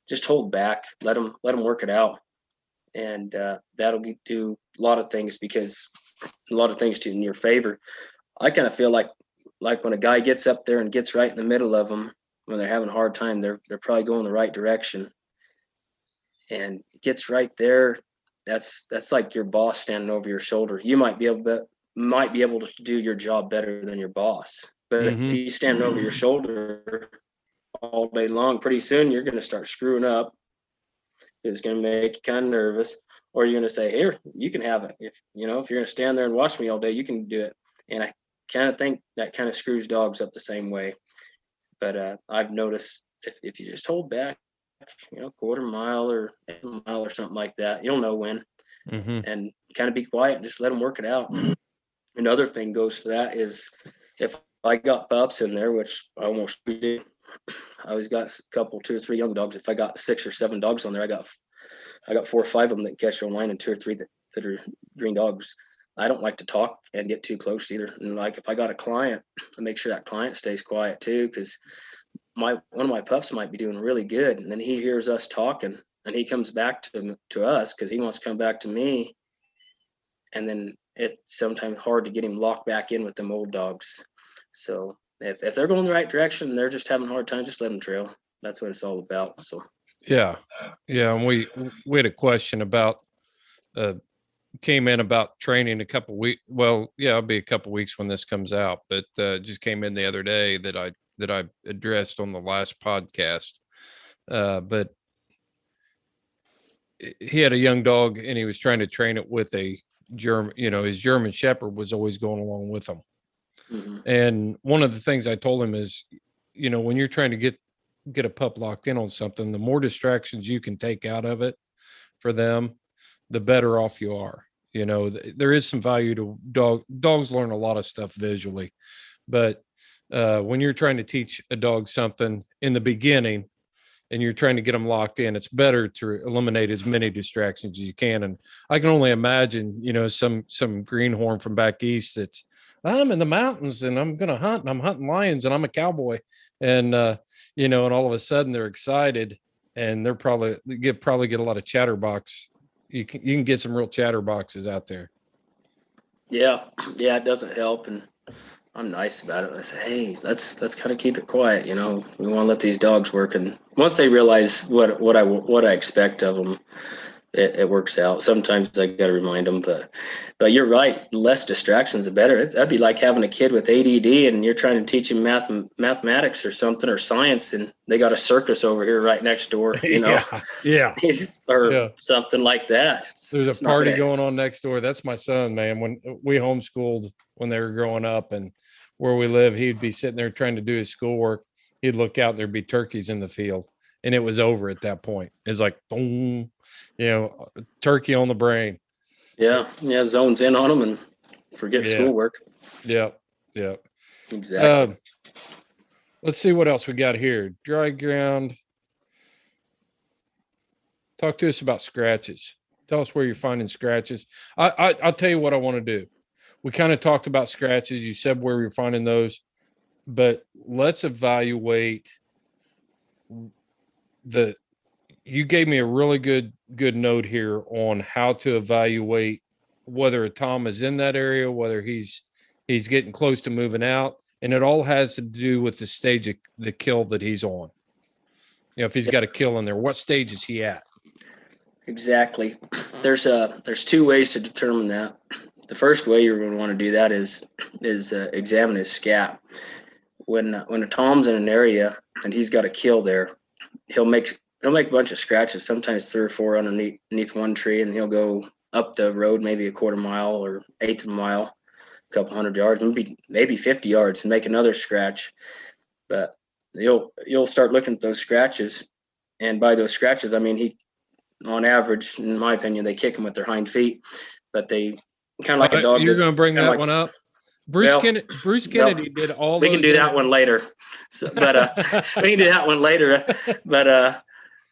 S2: just hold back, let them work it out, and that'll do a lot of things, because a lot of things in your favor. I kind of feel like when a guy gets up there and gets right in the middle of them when they're having a hard time, they're probably going the right direction, and gets right there. That's like your boss standing over your shoulder. You might be able to do your job better than your boss, but if you stand over your shoulder all day long, pretty soon you're going to start screwing up. It's going to make you kind of nervous, or you're going to say, here, you can have it. If you're going to stand there and watch me all day, you can do it. And I kind of think that kind of screws dogs up the same way. But I've noticed if you just hold back, quarter mile or a mile or something like that, you'll know when, and kind of be quiet and just let them work it out. Another thing goes for that is if I got pups in there, which I almost do, I always got a couple, 2 or 3 young dogs. If I got 6 or 7 dogs on there, I got I got 4 or 5 of them that can catch their own line, and 2 or 3 that are green dogs. I don't like to talk and get too close either. And like if I got a client, I make sure that client stays quiet too, because one of my pups might be doing really good, and then he hears us talking, and he comes back to us because he wants to come back to me, and then it's sometimes hard to get him locked back in with them old dogs. So if they're going the right direction and they're just having a hard time, just let them trail. That's what it's all about. So
S1: yeah, and we had a question about came in about training a couple weeks. Well, yeah, it'll be a couple weeks when this comes out, but just came in the other day that I addressed on the last podcast. But he had a young dog and he was trying to train it with a German, his German Shepherd was always going along with him. Mm-hmm. And one of the things I told him is, when you're trying to get a pup locked in on something, the more distractions you can take out of it for them, the better off you are. There is some value to dogs learn a lot of stuff visually, but when you're trying to teach a dog something in the beginning and you're trying to get them locked in, it's better to eliminate as many distractions as you can. And I can only imagine, some greenhorn from back east that's, I'm in the mountains and I'm going to hunt and I'm hunting lions and I'm a cowboy. And, and all of a sudden they're excited and they're probably get a lot of chatterbox. You can get some real chatterboxes out there. Yeah,
S2: it doesn't help. And I'm nice about it. I say, hey, let's kind of keep it quiet. We want to let these dogs work. And once they realize what I expect of them, it works out. Sometimes I got to remind them, but you're right. Less distractions, the better. That'd be like having a kid with ADD and you're trying to teach him mathematics or something or science, and they got a circus over here right next door.
S1: Yeah.
S2: Something like that.
S1: There's a party going on next door. That's my son, man. When we homeschooled when they were growing up, and where we live, he'd be sitting there trying to do his schoolwork. He'd look out, there'd be turkeys in the field, and it was over at that point. It's like, boom. Turkey on the brain.
S2: Yeah, zones in on them and forget schoolwork.
S1: Yeah.
S2: Exactly.
S1: Let's see what else we got here. Dry ground. Talk to us about scratches. Tell us where you're finding scratches. I'll tell you what I want to do. We kind of talked about scratches. You said where you're finding those, but let's evaluate you gave me a really good note here on how to evaluate whether a Tom is in that area, whether he's getting close to moving out. And it all has to do with the stage of the kill that he's on. If he's got a kill in there, what stage is he at?
S2: Exactly. There's 2 ways to determine that. The first way you're going to want to do that is examine his scat. When a Tom's in an area and he's got a kill there, he'll make a bunch of scratches, sometimes 3 or 4 underneath one tree, and he'll go up the road maybe a quarter mile or eighth of a mile, a couple hundred yards, maybe 50 yards, and make another scratch. But you'll start looking at those scratches, and by those scratches, I mean he, on average, in my opinion, they kick them with their hind feet, but they kind of like a dog.
S1: You're going to bring that one up? Bruce Kennedy did all.
S2: We can do that one later. So, but we can do that one later. But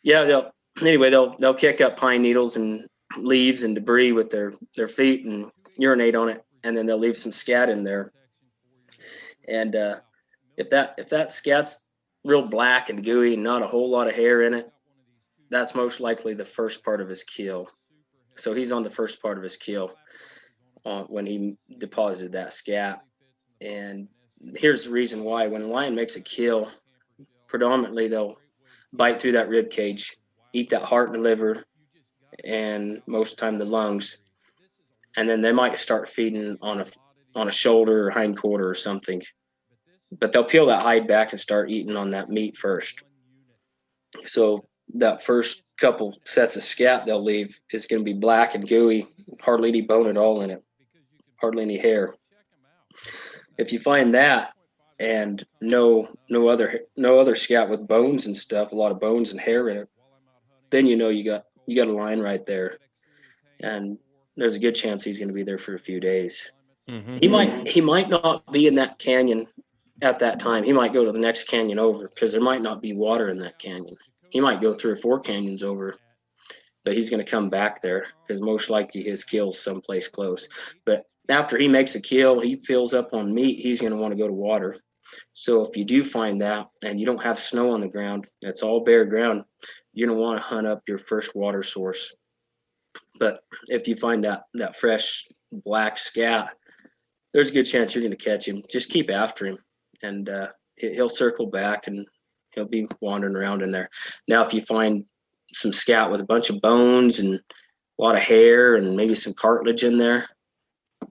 S2: they'll kick up pine needles and leaves and debris with their feet and urinate on it, and then they'll leave some scat in there. And if that scat's real black and gooey and not a whole lot of hair in it, that's most likely the first part of his kill. So he's on the first part of his kill when he deposited that scat. And here's the reason why. When a lion makes a kill, predominantly they'll bite through that rib cage, eat that heart and liver, and most of the time the lungs, and then they might start feeding on a shoulder or hind quarter or something. But they'll peel that hide back and start eating on that meat first. So that first couple sets of scat they'll leave is going to be black and gooey, hardly any bone at all in it, hardly any hair. If you find that and no other scat with bones and stuff, a lot of bones and hair in it, then you got a lion right there, and there's a good chance he's going to be there for a few days. Mm-hmm. He might not be in that canyon at that time. He might go to the next canyon over because there might not be water in that canyon. He might go 3 or 4 canyons over, but he's going to come back there because most likely his kill's someplace close. But after he makes a kill, he fills up on meat, he's going to want to go to water. So if you do find that and you don't have snow on the ground, it's all bare ground, you're going to want to hunt up your first water source. But if you find that fresh black scat, there's a good chance you're going to catch him. Just keep after him, and he'll circle back and he'll be wandering around in there. Now, if you find some scat with a bunch of bones and a lot of hair and maybe some cartilage in there,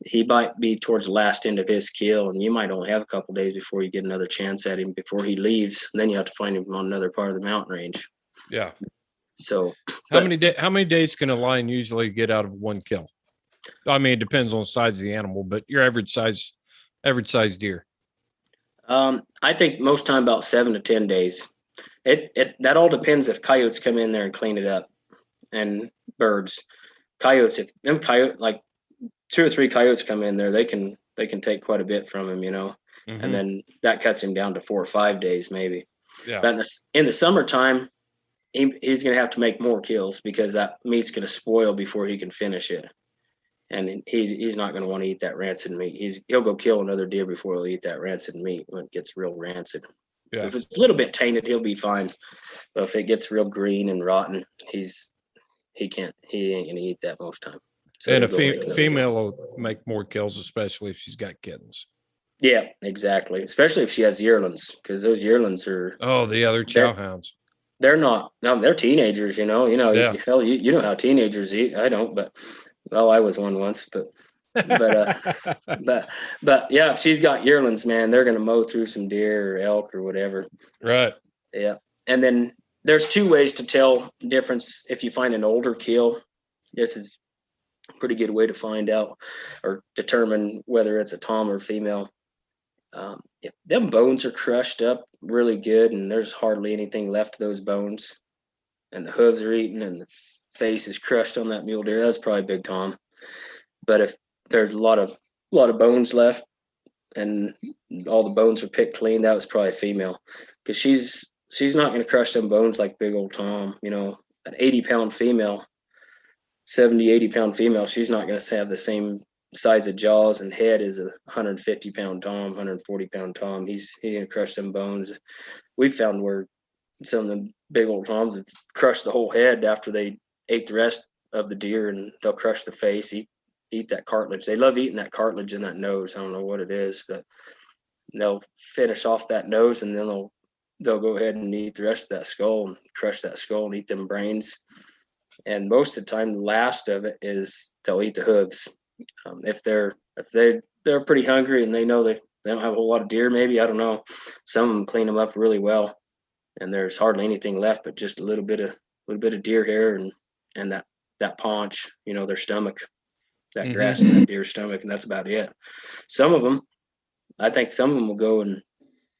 S2: he might be towards the last end of his kill, and you might only have a couple days before you get another chance at him before he leaves. And then you have to find him on another part of the mountain range.
S1: Yeah.
S2: So
S1: how many days can a lion usually get out of one kill? I mean, it depends on the size of the animal, but your average size deer.
S2: I think most time about 7 to 10 days. That all depends if coyotes come in there and clean it up, and birds. Coyotes, if them coyote, like 2 or 3 coyotes come in there, they can take quite a bit from him,
S1: Mm-hmm.
S2: and then that cuts him down to 4 or 5 days maybe.
S1: Yeah.
S2: But in the summertime, he's going to have to make more kills because that meat's going to spoil before he can finish it. And he's not going to want to eat that rancid meat. He'll go kill another deer before he'll eat that rancid meat when it gets real rancid.
S1: Yeah.
S2: If it's a little bit tainted, he'll be fine. But if it gets real green and rotten, he ain't going to eat that most time. So
S1: and a female will make more kills, especially if she's got kittens.
S2: Yeah, exactly. Especially if she has yearlings, because those yearlings are
S1: the other chow hounds.
S2: They're not. No, they're teenagers.
S1: Yeah.
S2: Hell, you know how teenagers eat. I don't, but I was one once. But yeah, if she's got yearlings, man, they're gonna mow through some deer or elk or whatever.
S1: Right.
S2: Yeah, and then there's 2 ways to tell the difference if you find an older kill. This is a pretty good way to find out or determine whether it's a tom or female. If them bones are crushed up really good and there's hardly anything left of those bones, and the hooves are eaten and the face is crushed on that mule deer, that's probably big tom. But if there's a lot of bones left and all the bones are picked clean, that was probably female, because she's not going to crush them bones like big old tom. An 80-pound female, 70-80-pound female, she's not going to have the same size of jaws and head as a 150-pound tom, 140-pound tom. He's going to crush them bones. We found where some of the big old toms have crushed the whole head after they ate the rest of the deer, and they'll crush the face, eat that cartilage. They love eating that cartilage in that nose. I don't know what it is, but they'll finish off that nose, and then they'll go ahead and eat the rest of that skull and crush that skull and eat them brains. And most of the time, the last of it is they'll eat the hooves. If they're pretty hungry and they know they don't have a whole lot of deer, maybe, I don't know, some of them clean them up really well, and there's hardly anything left but just a little bit of deer hair and that paunch, their stomach, that grass in that deer's stomach, and that's about it. I think some of them will go and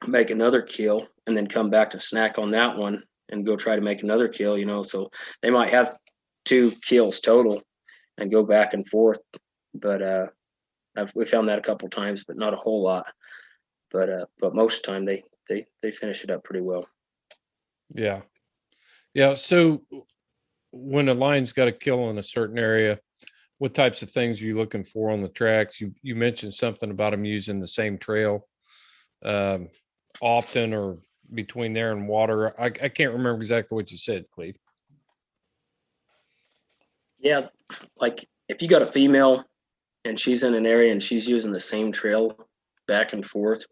S2: make another kill and then come back to snack on that one and go try to make another kill, so they might have 2 kills total and go back and forth. But we found that a couple times, but not a whole lot. But most of the time they finish it up pretty well.
S1: Yeah. So when a lion's got a kill in a certain area, what types of things are you looking for on the tracks? You mentioned something about them using the same trail often, or between there and water. I can't remember exactly what you said, Cleve.
S2: Yeah, like if you got a female and she's in an area and she's using the same trail back and forth,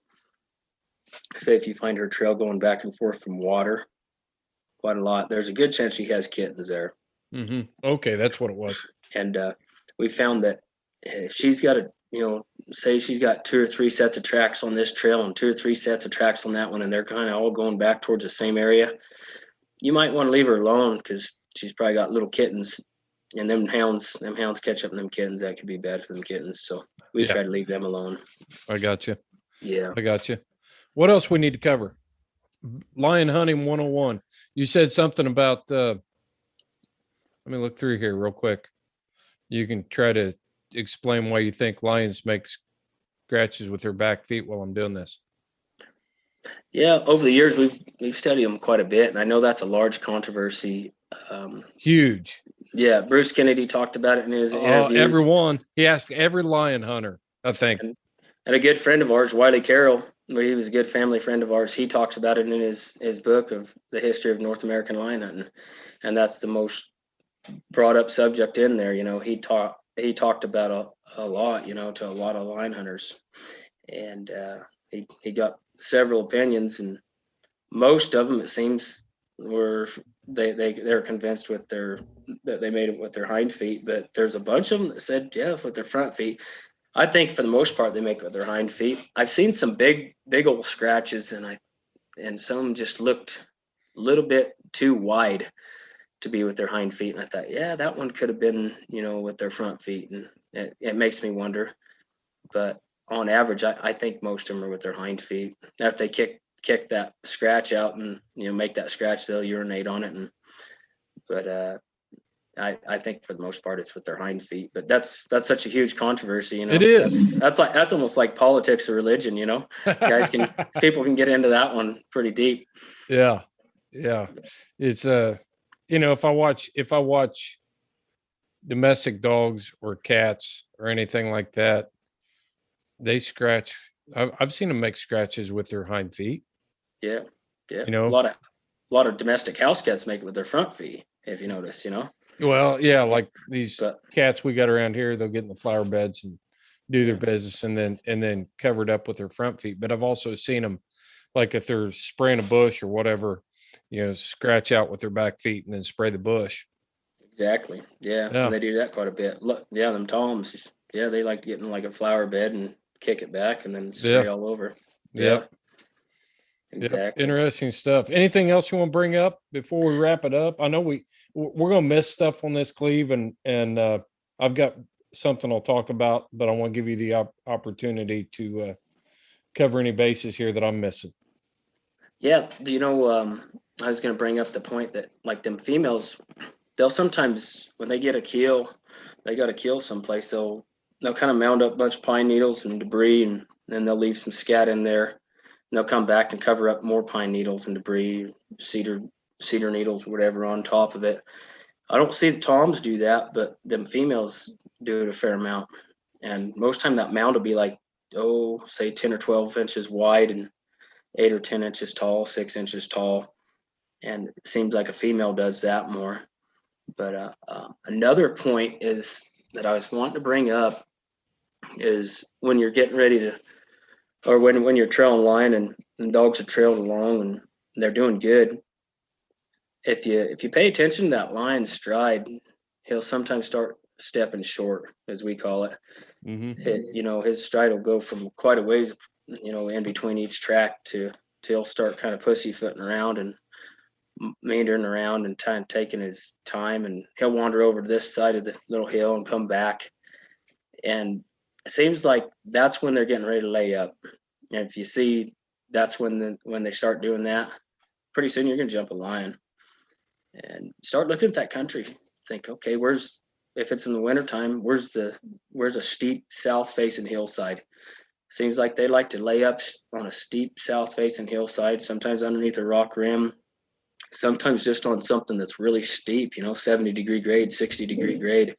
S2: say if you find her trail going back and forth from water quite a lot, there's a good chance she has kittens there.
S1: Mm-hmm. Okay, that's what it was.
S2: And we found that if she's got say she's got 2 or 3 sets of tracks on this trail and 2 or 3 sets of tracks on that one, and they're kind of all going back towards the same area, you might want to leave her alone because she's probably got little kittens. And them hounds catch up in them kittens. That could be bad for them kittens. So we try to leave them alone.
S1: I got you.
S2: Yeah.
S1: I got you. What else we need to cover? Lion hunting 101. You said something about, let me look through here real quick. You can try to explain why you think lions make scratches with their back feet while I'm doing this.
S2: Yeah. Over the years, we've studied them quite a bit. And I know that's a large controversy.
S1: Huge.
S2: Yeah, Bruce Kennedy talked about it in his interviews.
S1: Everyone. He asked every lion hunter, I think.
S2: And a good friend of ours, Wiley Carroll, he was a good family friend of ours. He talks about it in his book of the history of North American lion hunting, and that's the most brought up subject in there. He talked about a lot, to a lot of lion hunters, and he got several opinions, and most of them, it seems, were they're convinced that they made it with their hind feet, but there's a bunch of them that said, yeah, with their front feet. I think for the most part they make it with their hind feet. I've seen some big old scratches, and some just looked a little bit too wide to be with their hind feet, and I thought, yeah, that one could have been, with their front feet, and it makes me wonder. But on average, I think most of them are with their hind feet. If they kick that scratch out and make that scratch, they'll urinate on it. But I think for the most part it's with their hind feet. But that's such a huge controversy.
S1: It is.
S2: That's almost like politics or religion. People can get into that one pretty deep.
S1: Yeah. It's if I watch domestic dogs or cats or anything like that, they scratch. I've seen them make scratches with their hind feet.
S2: Yeah. A lot of domestic house cats make it with their front feet, if you notice.
S1: Well, yeah, like these cats we got around here, they'll get in the flower beds and do their business, and then cover it up with their front feet. But I've also seen them, like if they're spraying a bush or whatever, scratch out with their back feet and then spray the bush.
S2: Exactly. Yeah. And they do that quite a bit. Look, yeah, them toms. Yeah, they like to get in like a flower bed and kick it back and then spray all over. Yeah. Exactly.
S1: Yep. Interesting stuff. Anything else you want to bring up before we wrap it up? I know we're gonna miss stuff on this, Cleave, and I've got something I'll talk about, but I want to give you the opportunity to cover any bases here that I'm missing.
S2: Yeah, I was gonna bring up the point that like them females, they'll sometimes when they get a kill, they got a kill someplace, they'll kind of mound up a bunch of pine needles and debris, and then they'll leave some scat in there. And they'll come back and cover up more pine needles and debris, cedar needles, whatever, on top of it. I don't see the toms do that, but them females do it a fair amount. And most time that mound will be like, say 10 or 12 inches wide and 8 or 10 inches tall, 6 inches tall. And it seems like a female does that more. But another point is that I was wanting to bring up is when you're getting ready to, or when you're trailing line and dogs are trailing along and they're doing good, if you pay attention to that lion's stride, he'll sometimes start stepping short, as we call it.
S1: Mm-hmm.
S2: His stride will go from quite a ways, in between each track to he'll start kind of pussyfooting around and meandering around and taking his time, and he'll wander over to this side of the little hill and come back. And it seems like that's when they're getting ready to lay up. And if you see, that's when they start doing that, pretty soon you're going to jump a lion. And start looking at that country. Think, okay, if it's in the wintertime, where's a steep south facing hillside? Seems like they like to lay up on a steep south facing hillside, sometimes underneath a rock rim, sometimes just on something that's really steep, 70-degree grade, 60-degree grade.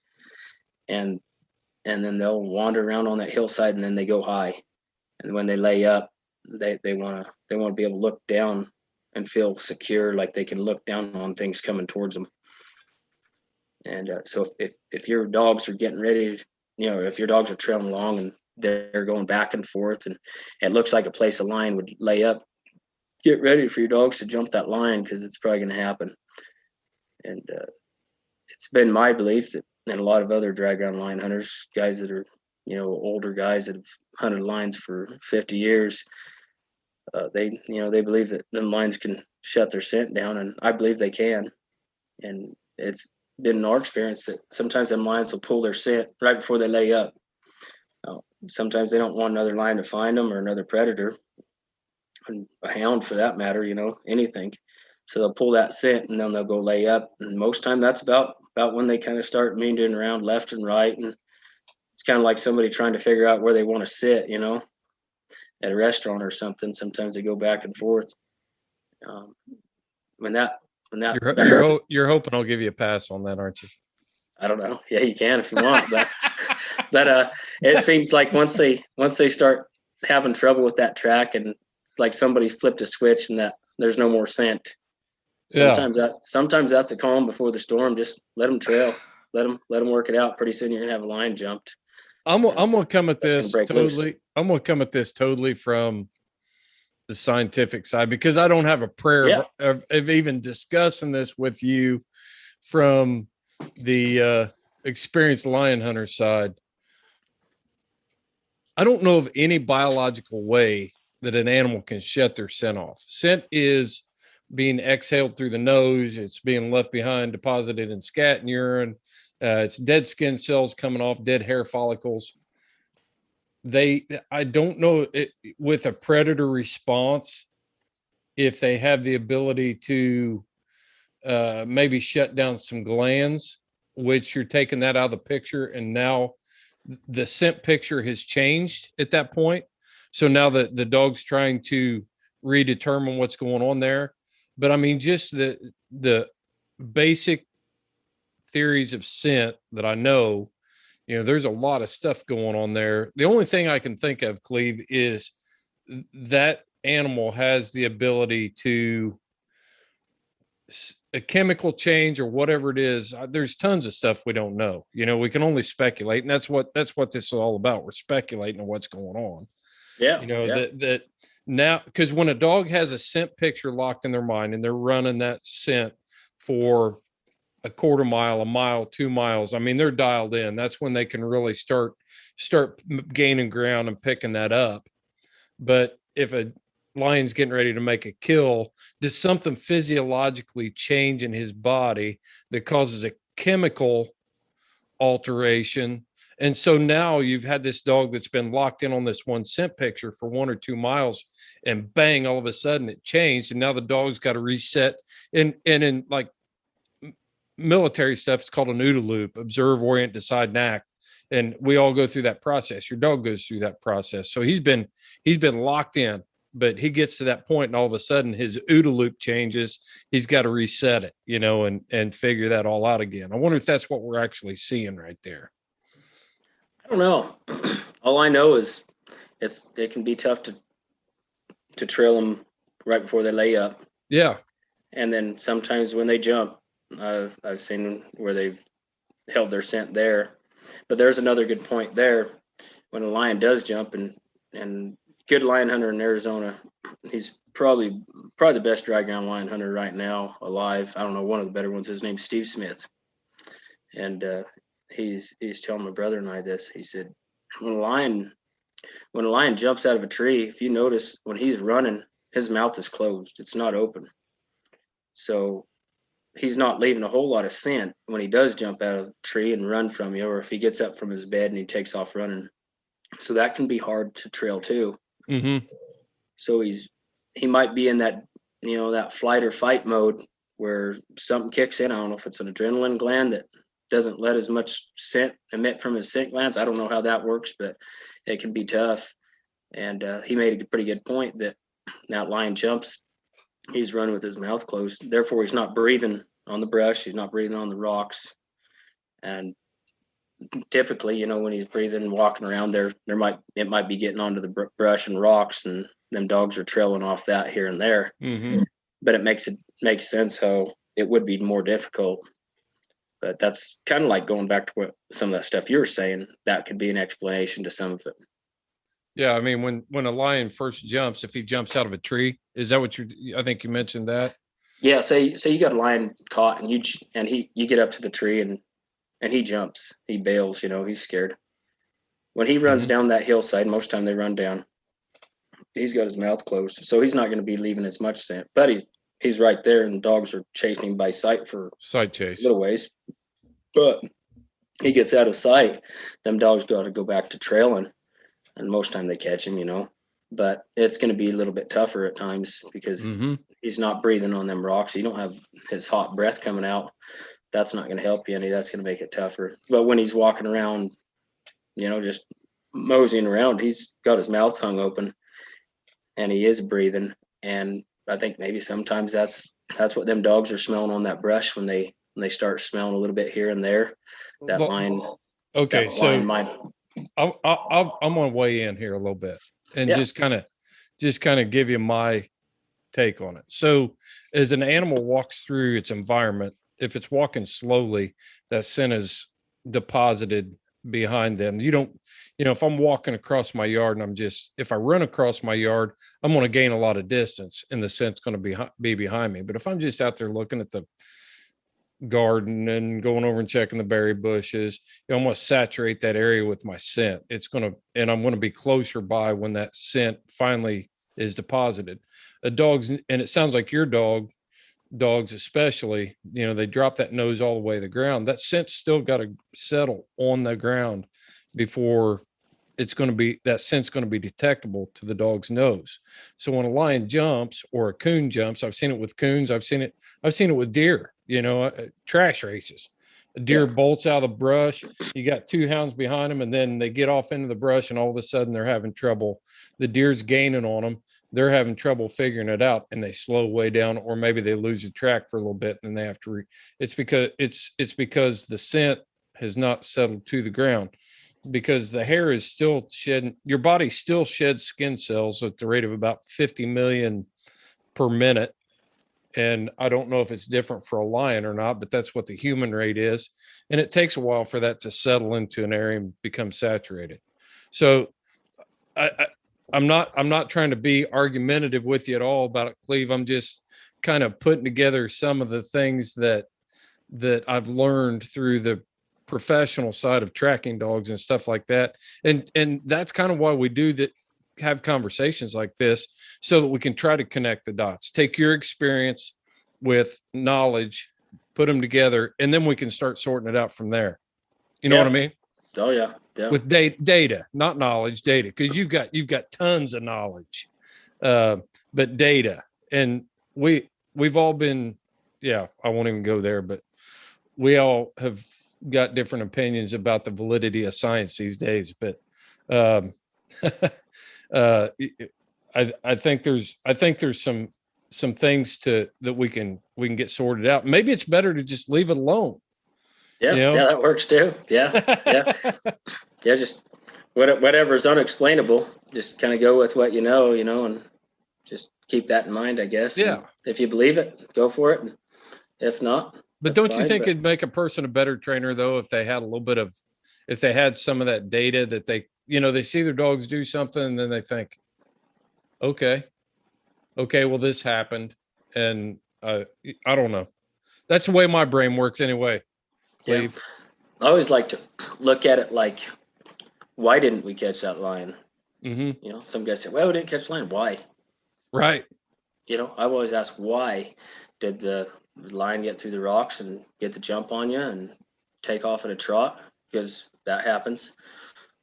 S2: And then they'll wander around on that hillside, and then they go high. And when they lay up, they want to be able to look down and feel secure, like they can look down on things coming towards them. And so if your dogs are getting ready to, if your dogs are trailing along and they're going back and forth and it looks like a place a lion would lay up, get ready for your dogs to jump that line, because it's probably going to happen. And it's been my belief that, and a lot of other drag ground lion hunters, guys that are, older guys that have hunted lions for 50 years, they believe that them lions can shut their scent down, and I believe they can. And it's been in our experience that sometimes them lions will pull their scent right before they lay up. Sometimes they don't want another lion to find them, or another predator, and a hound for that matter, anything. So they'll pull that scent and then they'll go lay up. And most time that's about when they kind of start meandering around left and right. And it's kind of like somebody trying to figure out where they want to sit, at a restaurant or something. Sometimes they go back and forth.
S1: You're hoping I'll give you a pass on that, aren't you?
S2: I don't know. Yeah, you can if you want, but it seems like once they start having trouble with that track, and it's like somebody flipped a switch and that there's no more scent. Sometimes that's the calm before the storm. Just let them trail, let them work it out. Pretty soon you're gonna have a lion jumped.
S1: I'm gonna come at
S2: That's gonna
S1: this
S2: break loose.
S1: totally. I'm gonna come at this totally from the scientific side, because I don't have a prayer of even discussing this with you from the experienced lion hunter side. I don't know of any biological way that an animal can shut their scent off. Scent is being exhaled through the nose. It's being left behind, deposited in scat and urine. It's dead skin cells coming off, dead hair follicles. I don't know with a predator response, if they have the ability to maybe shut down some glands, which you're taking that out of the picture. And now the scent picture has changed at that point. So now that the dog's trying to redetermine what's going on there. But I mean, just the basic theories of scent that I know, there's a lot of stuff going on there. The only thing I can think of, Cleve, is that animal has the ability to a chemical change or whatever it is. There's tons of stuff we don't know. We can only speculate, and that's what this is all about. We're speculating on what's going on.
S2: Yeah.
S1: That now, because when a dog has a scent picture locked in their mind and they're running that scent for a quarter mile, a mile, 2 miles, I mean, they're dialed in. That's when they can really start gaining ground and picking that up. But if a lion's getting ready to make a kill, does something physiologically change in his body that causes a chemical alteration? And so now you've had this dog that's been locked in on this one scent picture for 1 or 2 miles, and bang, all of a sudden it changed. And now the dog's got to reset. And in like military stuff, it's called an OODA loop: observe, orient, decide, and act. And we all go through that process. Your dog goes through that process. So he's been locked in, but he gets to that point and all of a sudden his OODA loop changes. He's got to reset it, and figure that all out again. I wonder if that's what we're actually seeing right there.
S2: I don't know. All I know is it can be tough to trail them right before they lay up.
S1: Yeah.
S2: And then sometimes when they jump, I've seen where they've held their scent there. But there's another good point there. When a lion does jump, and good lion hunter in Arizona, he's probably the best dry ground lion hunter right now alive. I don't know, one of the better ones. His name's Steve Smith. And he's telling my brother and I this. He said, when a lion jumps out of a tree, if you notice, when he's running, his mouth is closed. It's not open. So he's not leaving a whole lot of scent when he does jump out of a tree and run from you, or if he gets up from his bed and he takes off running. So that can be hard to trail too.
S1: Mm-hmm.
S2: So he might be in that, that flight or fight mode where something kicks in. I don't know if it's an adrenaline gland that doesn't let as much scent emit from his scent glands. I don't know how that works, but it can be tough. And he made a pretty good point that lion jumps, he's running with his mouth closed. Therefore, he's not breathing on the brush. He's not breathing on the rocks. And typically, when he's breathing and walking around there, it might be getting onto the brush and rocks, and them dogs are trailing off that here and there.
S1: Mm-hmm.
S2: But it makes sense how it would be more difficult. But that's kind of like going back to what some of that stuff you were saying. That could be an explanation to some of it.
S1: Yeah, I mean, when a lion first jumps, if he jumps out of a tree, is that what I think you mentioned that?
S2: Yeah, say you got a lion caught and you get up to the tree and he jumps, he bails, he's scared. When he runs down that hillside, most of the time they run down, he's got his mouth closed, so he's not going to be leaving as much scent. But he's right there, and dogs are chasing him by sight for
S1: sight chase,
S2: little ways. But he gets out of sight, them dogs got to go back to trailing, and most of the time they catch him, But it's going to be a little bit tougher at times because he's not breathing on them rocks. You don't have his hot breath coming out. That's not going to help you any. That's going to make it tougher. But when he's walking around, just moseying around, he's got his mouth hung open and he is breathing. And I think maybe sometimes that's what them dogs are smelling on that brush when they and they start smelling a little bit here and there, that line.
S1: Okay,
S2: that
S1: so
S2: line might,
S1: I'm gonna weigh in here a little bit and just kind of give you my take on it. So as an animal walks through its environment, if it's walking slowly, that scent is deposited behind them. You don't, if I'm walking across my yard and if I run across my yard, I'm going to gain a lot of distance and the scent's going to be behind me. But if I'm just out there looking at the garden and going over and checking the berry bushes, I'm going to saturate that area with my scent. And I'm going to be closer by when that scent finally is deposited. A dog's, and it sounds like your dogs especially, they drop that nose all the way to the ground. That scent's still got to settle on the ground before that scent's going to be detectable to the dog's nose. So when a lion jumps or a coon jumps, I've seen it with coons, I've seen it with deer, trash races. A deer bolts out of the brush, you got two hounds behind them, and then they get off into the brush and all of a sudden they're having trouble. The deer's gaining on them, they're having trouble figuring it out, and they slow way down, or maybe they lose the track for a little bit and they have to it's because the scent has not settled to the ground, because the hair is still shedding. Your body still sheds skin cells at the rate of about 50 million per minute. And I don't know if it's different for a lion or not, but that's what the human rate is. And it takes a while for that to settle into an area and become saturated. So I'm not trying to be argumentative with you at all about it, Cleve. I'm just kind of putting together some of the things that I've learned through the professional side of tracking dogs and stuff like that. And that's kind of why we do that, have conversations like this, so that we can try to connect the dots, take your experience with knowledge, put them together, and then we can start sorting it out from there. You know what I mean?
S2: Oh yeah.
S1: With data, not knowledge, data, because you've got tons of knowledge, but data. And we've all been, I won't even go there, but we all have got different opinions about the validity of science these days. But I think there's some things that we can get sorted out. Maybe it's better to just leave it alone.
S2: Yeah, that works too. Yeah. Just whatever's unexplainable, just kind of go with what you know, and just keep that in mind, I guess.
S1: Yeah.
S2: And if you believe it, go for it. If not,
S1: but don't you think it'd make a person a better trainer, though, if they had if they had some of that data that they see their dogs do something and then they think, okay, well, this happened. And I don't know. That's the way my brain works anyway. Cleve.
S2: Yeah. I always like to look at it like, why didn't we catch that lion?
S1: Mm-hmm.
S2: Some guys say, well, we didn't catch the lion. Why?
S1: Right.
S2: I always ask, why did the lion get through the rocks and get the jump on you and take off at a trot? Because that happens.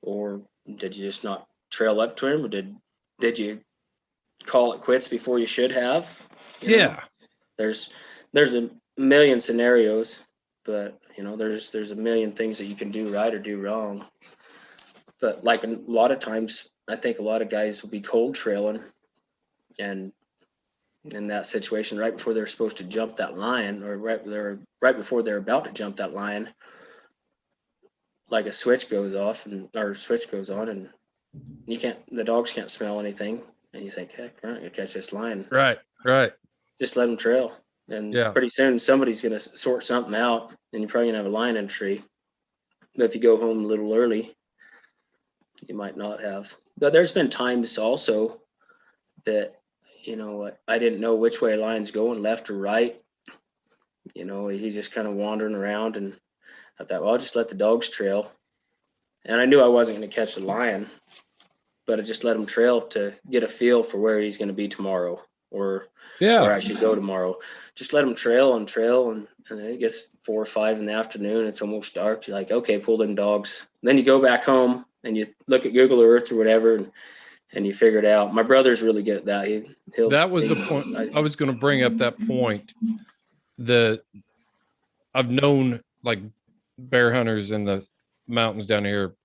S2: Or did you just not trail up to him? Or did you call it quits before you should have? There's a million scenarios, but there's a million things that you can do right or do wrong. But like a lot of times, I think a lot of guys will be cold trailing, and in that situation, right before they're supposed to jump that lion, or right before they're about to jump that lion, like a switch goes off or switch goes on, and the dogs can't smell anything, and you think, heck, we're not gonna catch this lion.
S1: Right.
S2: Just let them trail, and pretty soon somebody's gonna sort something out, and you're probably gonna have a lion in a tree. But if you go home a little early, you might not have. But there's been times also that I didn't know which way a lion's going, left or right. He's just kind of wandering around, and I thought, well, I'll just let the dogs trail. And I knew I wasn't going to catch the lion, but I just let him trail to get a feel for where he's going to be tomorrow, or where I should go tomorrow. Just let him trail, and then it gets 4 or 5 in the afternoon. It's almost dark. You're like, okay, pull them dogs. And then you go back home and you look at Google Earth or whatever, and you figure it out. My brother's really good at that.
S1: That was the point. I was going to bring up that point. I've known like bear hunters in the mountains down here.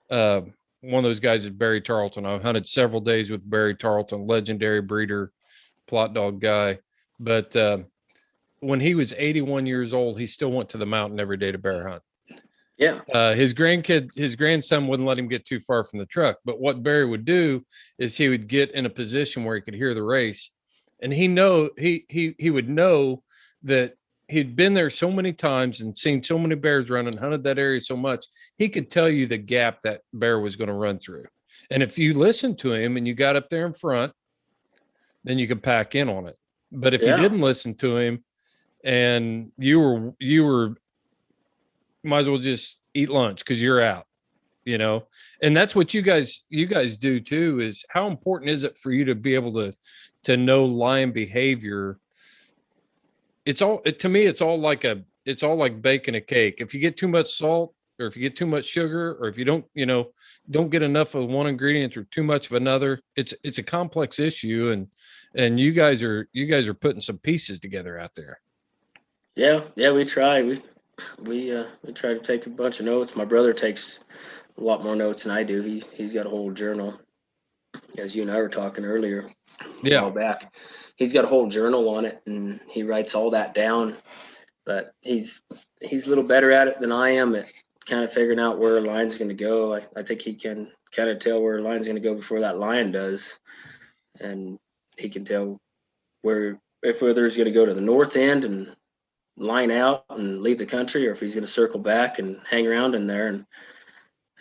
S1: One of those guys is Barry Tarleton. I've hunted several days with Barry Tarleton, legendary breeder, plot dog guy. But when he was 81 years old, he still went to the mountain every day to bear hunt.
S2: Yeah.
S1: His grandson wouldn't let him get too far from the truck. But what Barry would do is he would get in a position where he could hear the race, and he would know that he'd been there so many times and seen so many bears run and hunted that area so much. He could tell you the gap that bear was going to run through. And if you listened to him and you got up there in front, then you could pack in on it. But if you didn't listen to him and you were might as well just eat lunch because you're out, and that's what you guys do too. Is how important is it for you to be able to know lion behavior? To me, it's all like baking a cake. If you get too much salt, or if you get too much sugar, or if you don't get enough of one ingredient or too much of another, it's a complex issue. And you guys are putting some pieces together out there.
S2: Yeah, we try. We try to take a bunch of notes. My brother takes a lot more notes than I do. He's got a whole journal, as you and I were talking earlier a while back. He's got a whole journal on it, and he writes all that down. But he's a little better at it than I am at kind of figuring out where a line's going to go. I think he can kind of tell where a line's going to go before that lion does, and he can tell whether he's going to go to the north end and line out and leave the country, or if he's going to circle back and hang around in there.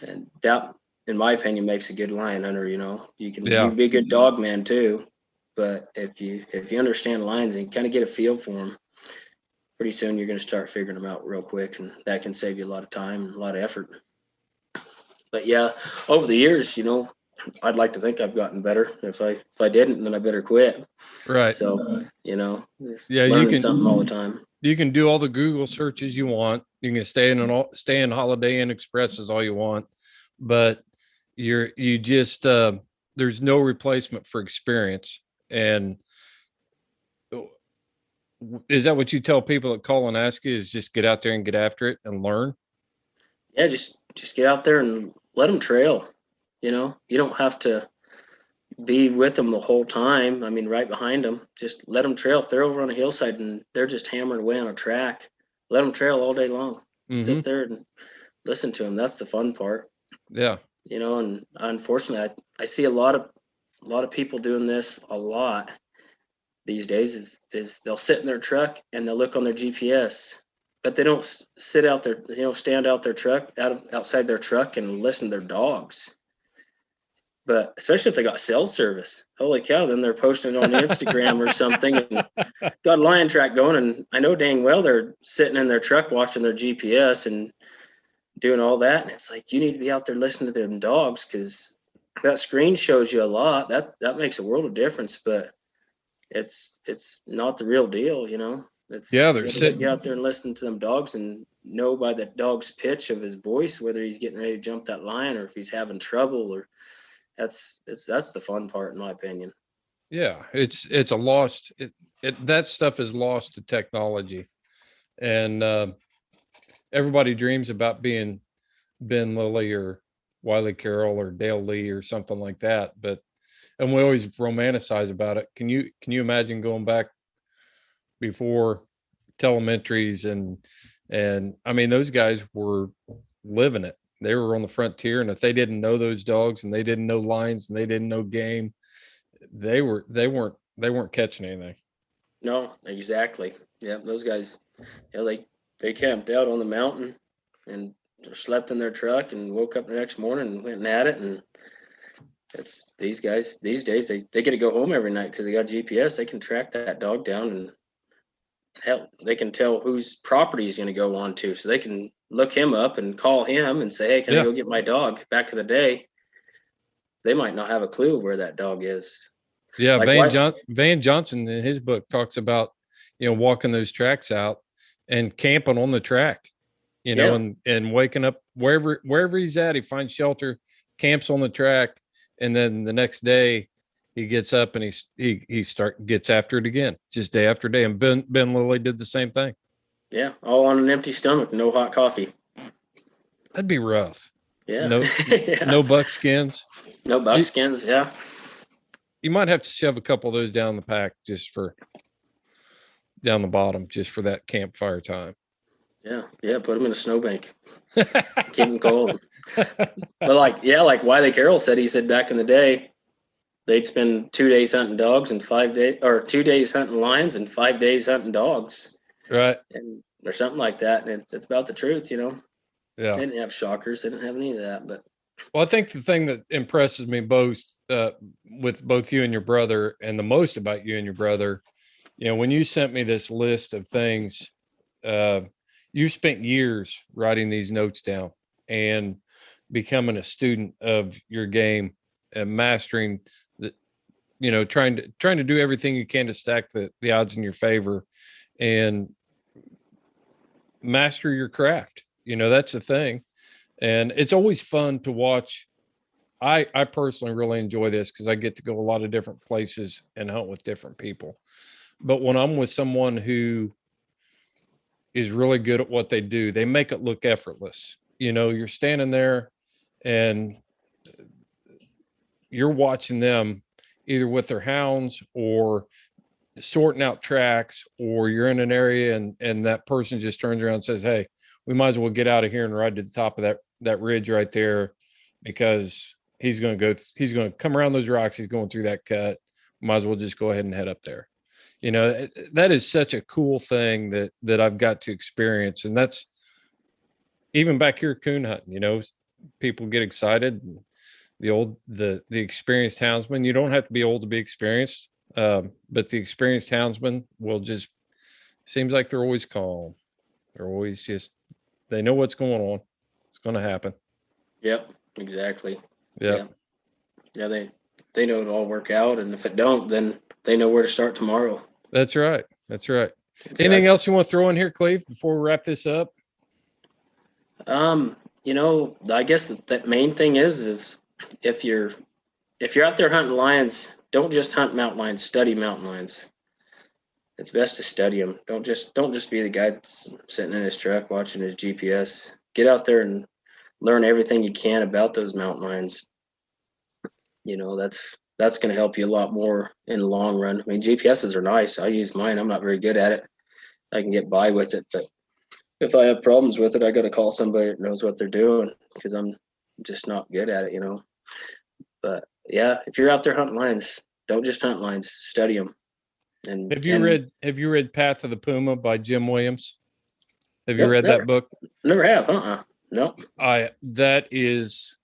S2: And that, in my opinion, makes a good lion hunter. You can be a good dog man too, but if you understand lions and kind of get a feel for them, pretty soon you're going to start figuring them out real quick, and that can save you a lot of time and a lot of effort. But yeah, over the years, I'd like to think I've gotten better. If I didn't, then I better quit.
S1: Right.
S2: So,
S1: learning
S2: something all the time.
S1: You can do all the Google searches you want. You can stay in Holiday Inn Expresses all you want, but there's no replacement for experience. And is that what you tell people that call and ask you, is just get out there and get after it and learn?
S2: Yeah, just get out there and let them trail. You don't have to be with them the whole time. I mean, right behind them, just let them trail. If they're over on a hillside and they're just hammering away on a track, let them trail all day long. Mm-hmm. Sit there and listen to them. That's the fun part.
S1: Yeah.
S2: And unfortunately, I see a lot of people doing this a lot these days. Is they'll sit in their truck and they'll look on their GPS, but they don't sit out there, stand out their truck outside their truck and listen to their dogs. But especially if they got cell service, holy cow, then they're posting it on Instagram or something and got a lion track going. And I know dang well they're sitting in their truck watching their GPS and doing all that. And it's like, you need to be out there listening to them dogs, because that screen shows you a lot. That makes a world of difference, but it's not the real deal,
S1: they're sitting.
S2: Get out there and listen to them dogs and know by the dog's pitch of his voice whether he's getting ready to jump that lion or if he's having trouble. Or that's the fun part, in my opinion.
S1: Yeah, it's a lost. That stuff is lost to technology, and everybody dreams about being Ben Lilly or Wiley Carroll or Dale Lee or something like that. And we always romanticize about it. Can you imagine going back before telemetries and I mean, those guys were living it. They were on the frontier, and if they didn't know those dogs and they didn't know lions and they didn't know game, they weren't catching anything.
S2: No, exactly. Yeah, those guys, they camped out on the mountain and slept in their truck and woke up the next morning and went and at it. And it's these guys these days, they get to go home every night because they got GPS. They can track that dog down, and hell, they can tell whose property he's going to go on to, so they can look him up and call him and say, hey, can I go get my dog? Back in the day, they might not have a clue where that dog is.
S1: Yeah, Van Johnson in his book talks about, walking those tracks out and camping on the track, and waking up wherever he's at. He finds shelter, camps on the track, and then the next day he gets up and he gets after it again, just day after day. And Ben Lilly did the same thing. Yeah,
S2: all on an empty stomach, no hot coffee.
S1: That'd be rough.
S2: Yeah.
S1: No buckskins.
S2: No buckskins, yeah.
S1: You might have to shove a couple of those down the pack just for down the bottom just for that campfire time.
S2: Yeah, put them in a snowbank. Keep them cold. But like Wiley Carroll said, he said back in the day, they'd spend 2 days hunting dogs and 5 days, or 2 days hunting lions and 5 days hunting dogs.
S1: Right.
S2: And or something like that. And it's about the truth, you know.
S1: Yeah.
S2: They didn't have shockers. They didn't have any of that. But
S1: well, I think the thing that impresses me both with both you and your brother, and the most about you and your brother, when you sent me this list of things, you spent years writing these notes down and becoming a student of your game and mastering the, trying to do everything you can to stack the odds in your favor and master your craft. That's the thing. And it's always fun to watch. I personally really enjoy this because I get to go a lot of different places and hunt with different people. But when I'm with someone who is really good at what they do, they make it look effortless. You're standing there and you're watching them either with their hounds or sorting out tracks, or you're in an area and that person just turns around and says, "Hey, we might as well get out of here and ride to the top of that ridge right there, because he's going to come around those rocks. He's going through that cut. Might as well just go ahead and head up there." That is such a cool thing that I've got to experience. And that's even back here coon hunting, people get excited. The experienced houndsman, you don't have to be old to be experienced. But the experienced houndsman seems like they're always calm. They're always they know what's going on. It's going to happen.
S2: Yep, exactly.
S1: Yep.
S2: Yeah, they know it'll all work out. And if it don't, then they know where to start tomorrow.
S1: That's right. Exactly. Anything else you want to throw in here, Cleve, before we wrap this up?
S2: I guess that main thing is if you're out there hunting lions, don't just hunt mountain lions, study mountain lions. It's best to study them. Don't just be the guy that's sitting in his truck watching his GPS. Get out there and learn everything you can about those mountain lions. That's going to help you a lot more in the long run. I mean, GPSs are nice. I use mine. I'm not very good at it. I can get by with it, but if I have problems with it, I got to call somebody that knows what they're doing, because I'm just not good at it, But yeah, if you're out there hunting lions, don't just hunt lions, study them. And
S1: have you read Path of the Puma by Jim Williams? Have you read
S2: never,
S1: that book?
S2: Never have. No.
S1: That is,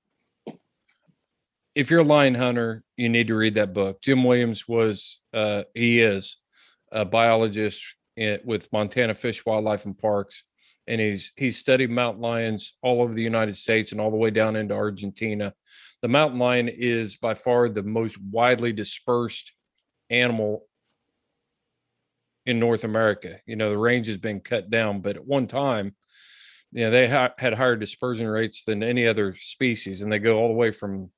S1: if you're a lion hunter, you need to read that book. Jim Williams he is a biologist with Montana Fish, Wildlife and Parks. And he's studied mountain lions all over the United States and all the way down into Argentina. The mountain lion is by far the most widely dispersed animal in North America. The range has been cut down, but at one time, they had higher dispersion rates than any other species, and they go all the way from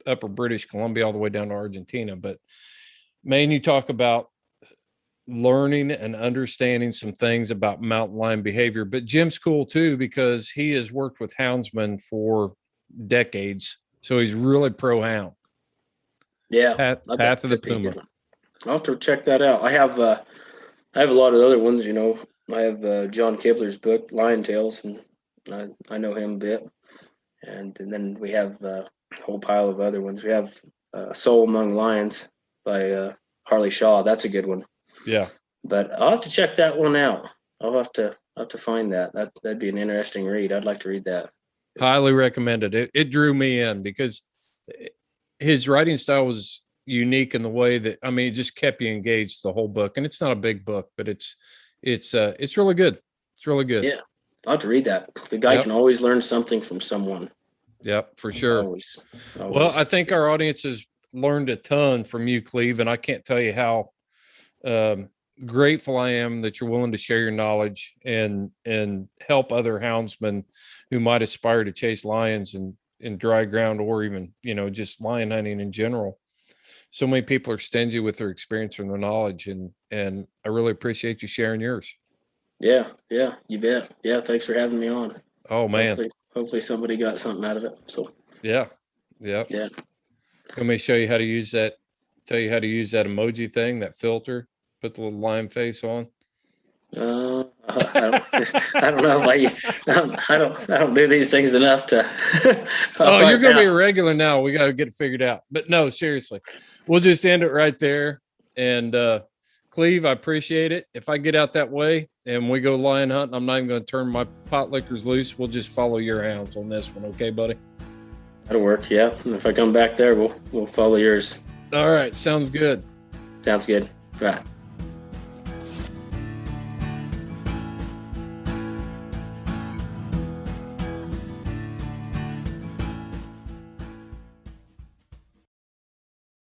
S1: upper British Columbia all the way down to Argentina. But man, you talk about learning and understanding some things about mountain lion behavior. But Jim's cool too, because he has worked with houndsmen for decades, so he's really pro hound.
S2: Yeah,
S1: Path of the Puma.
S2: I'll have to check that out. I have a lot of other ones. I have John Kibler's book, Lion Tales, and I know him a bit. And then we have a whole pile of other ones. We have Soul Among Lions by Harley Shaw. That's a good one.
S1: Yeah.
S2: But I'll have to check that one out. I'll have to find that. That'd be an interesting read. I'd like to read that.
S1: Highly recommended. It drew me in because his writing style was unique in the way that, it just kept you engaged the whole book. And it's not a big book, but it's really good. It's really good.
S2: Yeah. I'll have to read that. The guy can always learn something from someone.
S1: Yep, for sure.
S2: Always.
S1: Well, I think our audience has learned a ton from you, Cleve, and I can't tell you how grateful I am that you're willing to share your knowledge and help other houndsmen who might aspire to chase lions in dry ground, or even, just lion hunting in general. So many people are stingy with their experience and their knowledge, and I really appreciate you sharing yours.
S2: Yeah, you bet. Yeah, thanks for having me on.
S1: Oh man.
S2: Hopefully somebody got something out of it. So
S1: yeah. Let me show you how to use that. Tell you how to use that emoji thing, that filter. Put the little lion face on.
S2: I don't know if I don't do these things enough to.
S1: Oh, you're going to be a regular now. We got to get it figured out. But no, seriously, we'll just end it right there. And Cleave, I appreciate it. If I get out that way and we go lion hunting, I'm not even going to turn my pot lickers loose. We'll just follow your hounds on this one. Okay, buddy?
S2: That'll work. Yeah. And if I come back there, we'll follow yours.
S1: All right. Sounds good.
S2: Sounds good. All right.